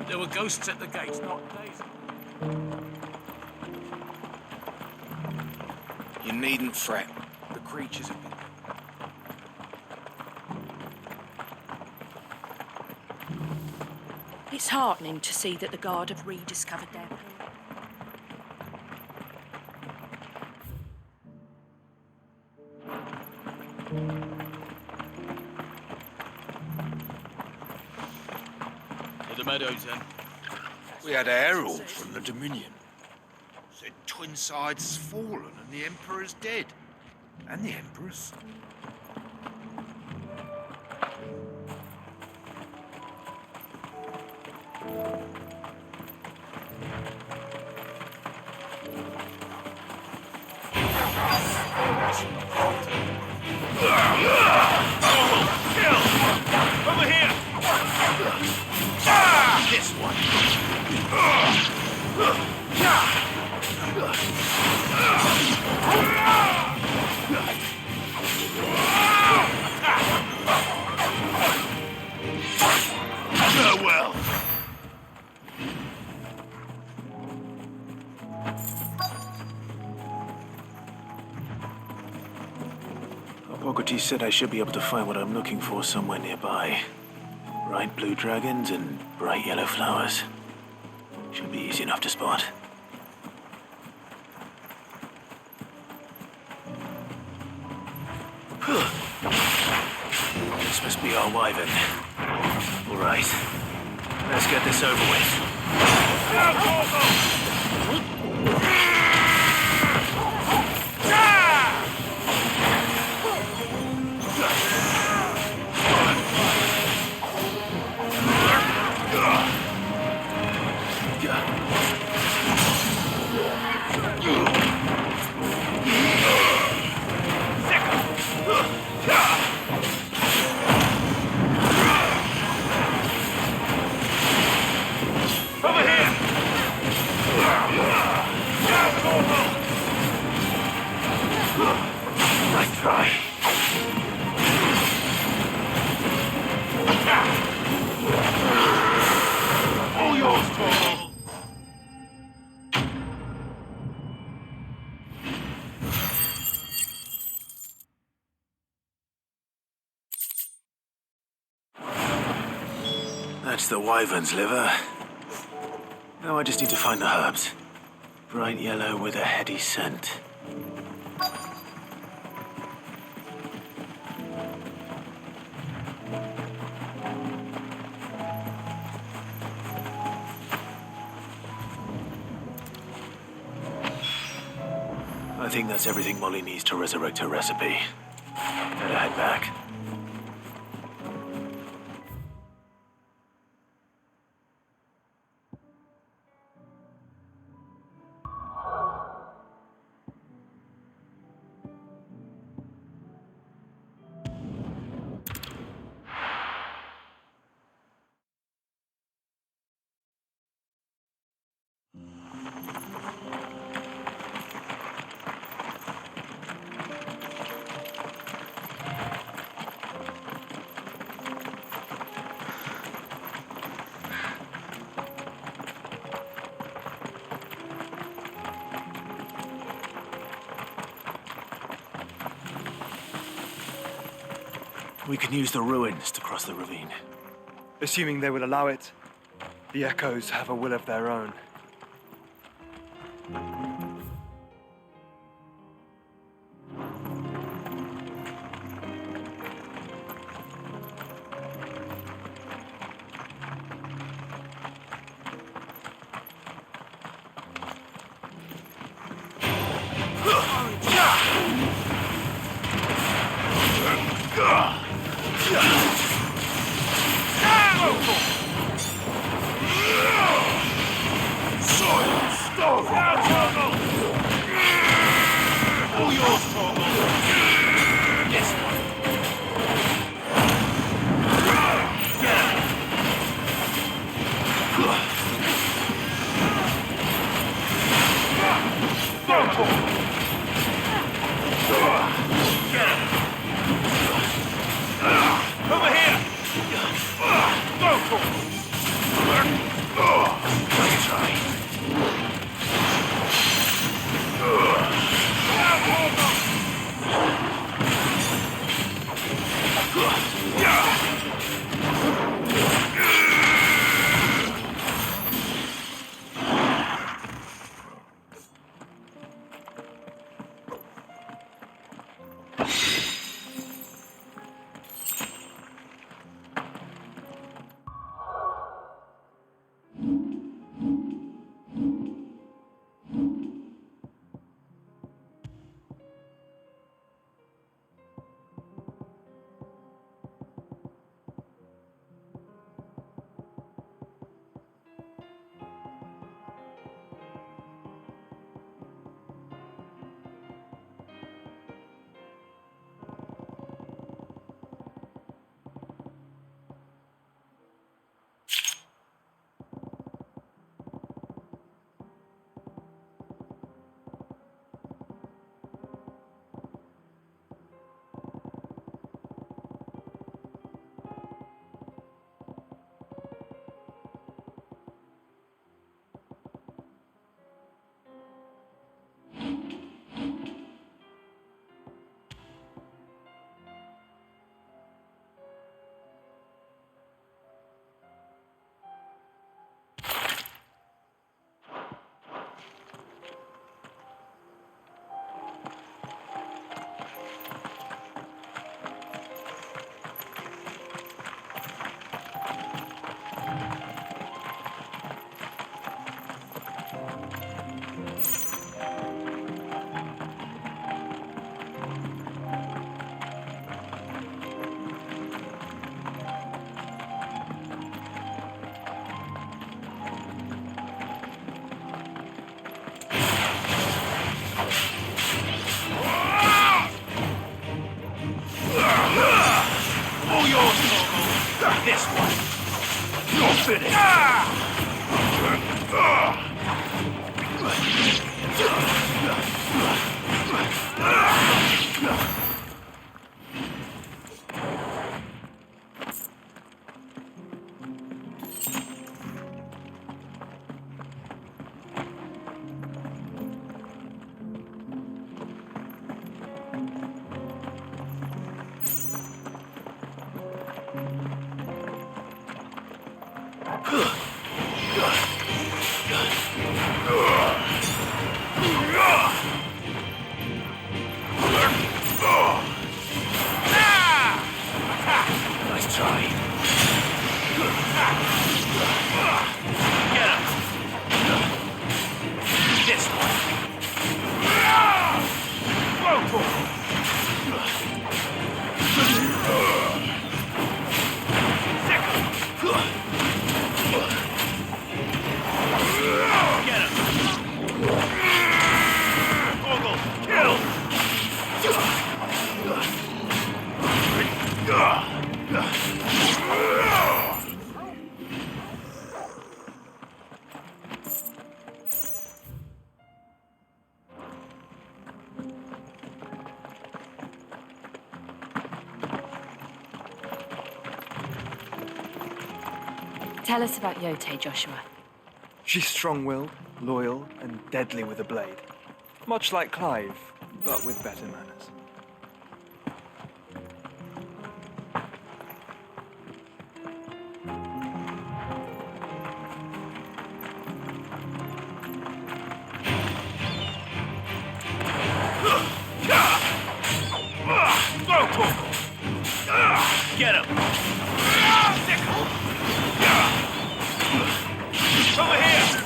There were ghosts at the gates not days ago. You needn't fret. The creatures have been... It's heartening to see that the Guard have rediscovered their pool. To the meadows, then. We had a herald from the Dominion. Said Twinside's fallen and the Emperor's dead. And the Empress. Over here! This one. Farewell. Hippocrates said I should be able to find what I'm looking for somewhere nearby. Bright blue dragons and bright yellow flowers. Should be easy enough to spot. This must be our wyvern. All right, let's get this over with. Nice try. All yours, Torval. That's the wyvern's liver. Now I just need to find the herbs. Bright yellow with a heady scent. I think that's everything Molly needs to resurrect her recipe. Better head back. We can use the ruins to cross the ravine. Assuming they will allow it, the Echoes have a will of their own. Soil, stone, Nice try. Get him. This one. Get him. Ogle, kill. Tell us about Yote, Joshua. She's strong-willed, loyal, and deadly with a blade. Much like Clive, but with better manners. Get him! Over here!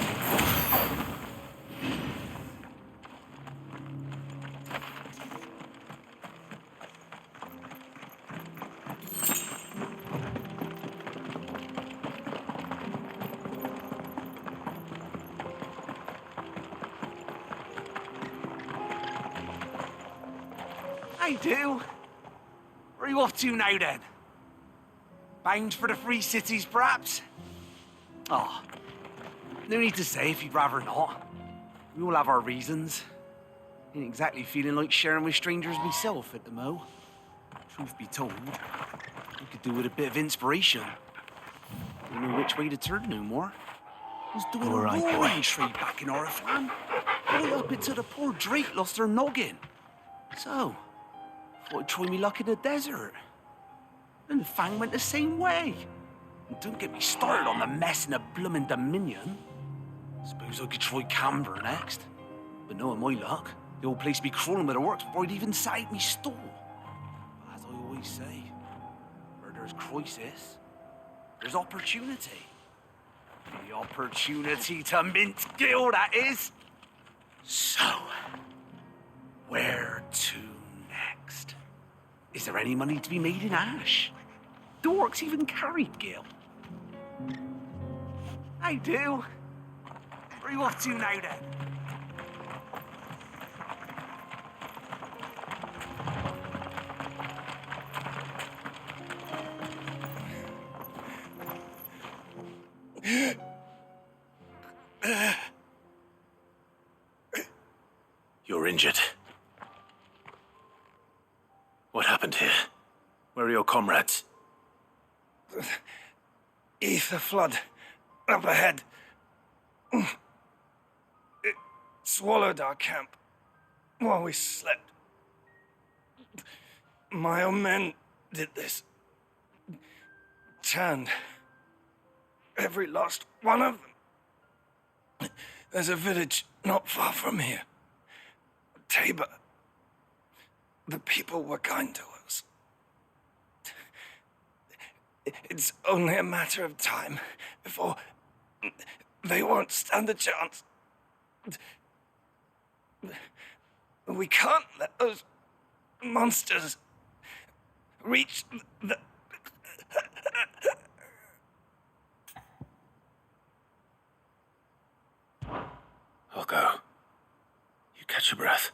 I do. Where are you off to now, then? Bound for the Free Cities, perhaps? Oh, no need to say if you'd rather not. We all have our reasons. Ain't exactly feeling like sharing with strangers myself at the mo. Truth be told, I could do with a bit of inspiration. Don't know which way to turn no more. I was doing All right, a boy. roaring trade back in Oriflamme. Right up until the poor Drake lost her noggin. So, thought I'd try me luck in the desert. And Fang went the same way. And don't get me started on the mess in the bloomin' Dominion. Suppose I could try Canberra next. But knowing my luck, the old place be crawling with the works before I'd even sight me store. But as I always say, where there's crisis, there's opportunity. The opportunity to mint Gil, that is. So, where to next? Is there any money to be made in Ash? The orcs even carried Gil. I do. Where are you off to now, then? You're injured. What happened here? Where are your comrades? Ether flood up ahead. It swallowed our camp while we slept. My own men did this. Turned every last one of them. There's a village not far from here. Tabor. The people were kind to us. It's only a matter of time before they won't stand a chance. We can't let those monsters reach the... I'll go. You catch your breath.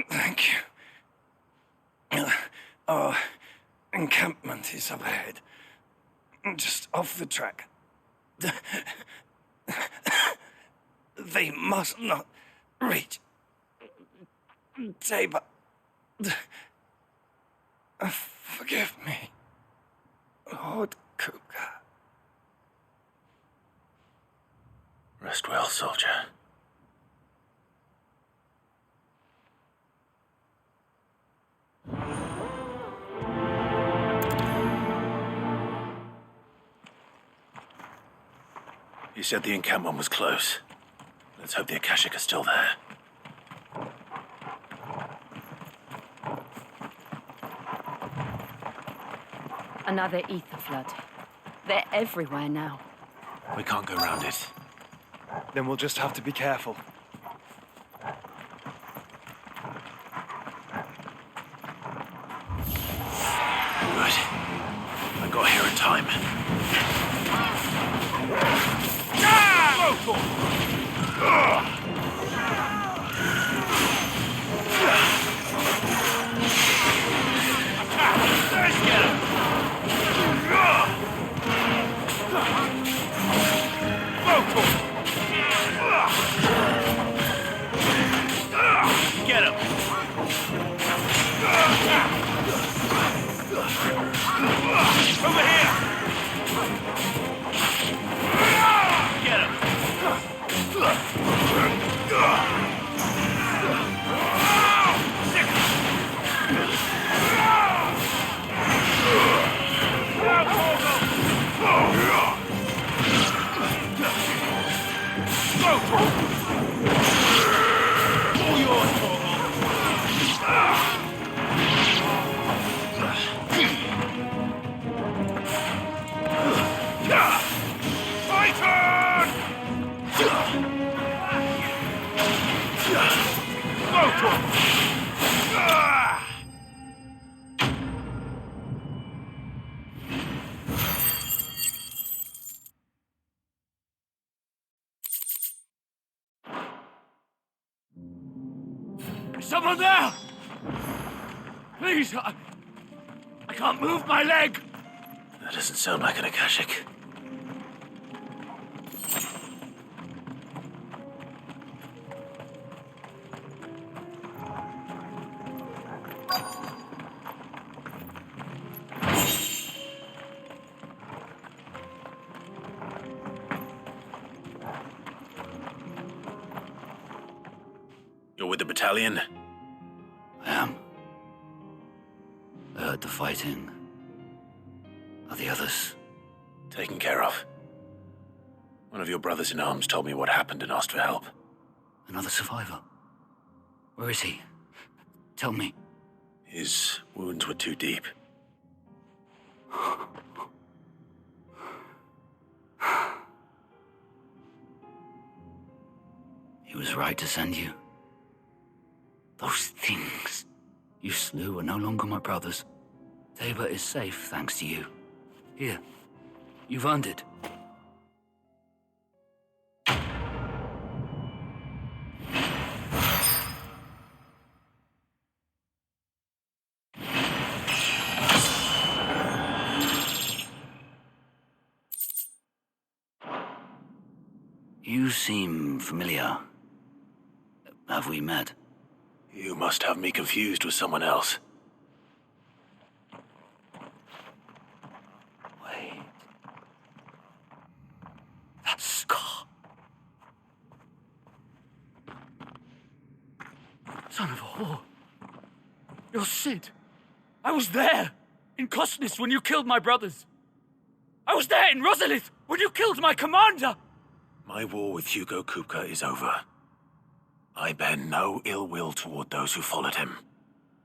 Thank you. Our encampment is up ahead. just off the track. They must not reach Tabor. Forgive me, Lord Kupka. Rest well, soldier. You said the encampment was close. Let's hope the Akashic are still there. Another ether flood. They're everywhere now. We can't go round it. Then we'll just have to be careful. Good. I got here in time. Get him! Over here! Get him! All yours, Is someone there? Please, I can't move my leg. That doesn't sound like an Akashic. You're with the battalion? I am. I heard the fighting. Are the others? Taken care of. One of your brothers in arms told me what happened and asked for help. Another survivor? Where is he? Tell me. His wounds were too deep. He was right to send you. Those things you slew are no longer my brothers. Tabor is safe thanks to you. Here, you've earned it. You seem familiar. Have we met? You must have me confused with someone else. Wait. That's Scar. Son of a whore. You're Sid. I was there in Kosnis when you killed my brothers. I was there in Rosalith when you killed my commander. My war with Hugo Kupka is over. I bear no ill will toward those who followed him.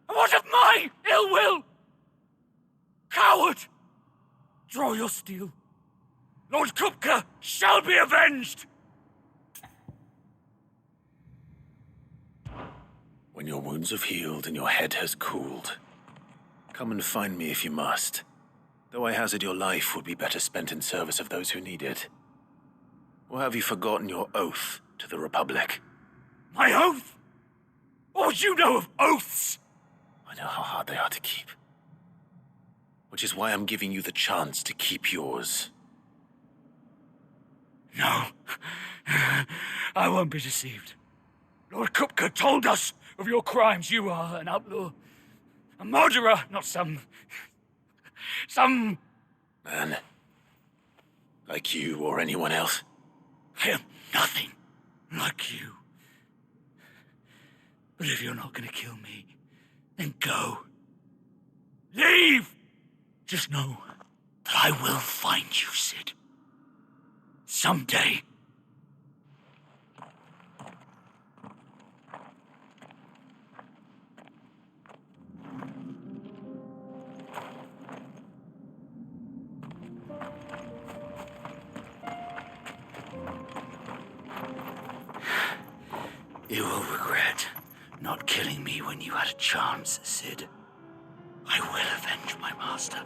What of my ill will? Coward! Draw your steel. Lord Kupka shall be avenged! When your wounds have healed and your head has cooled, come and find me if you must. Though I hazard your life would be better spent in service of those who need it. Or have you forgotten your oath to the Republic? My oath? What would you know of oaths? I know how hard they are to keep. which is why I'm giving you the chance to keep yours. No, I won't be deceived. Lord Kupka told us of your crimes. You are an outlaw, a murderer, not some man, like you or anyone else. I am nothing like you. But if you're not gonna kill me, then go. Leave! Just know that I will find you, Sid. Someday. You will regret not killing me when you had a chance, Sid. I will avenge my master.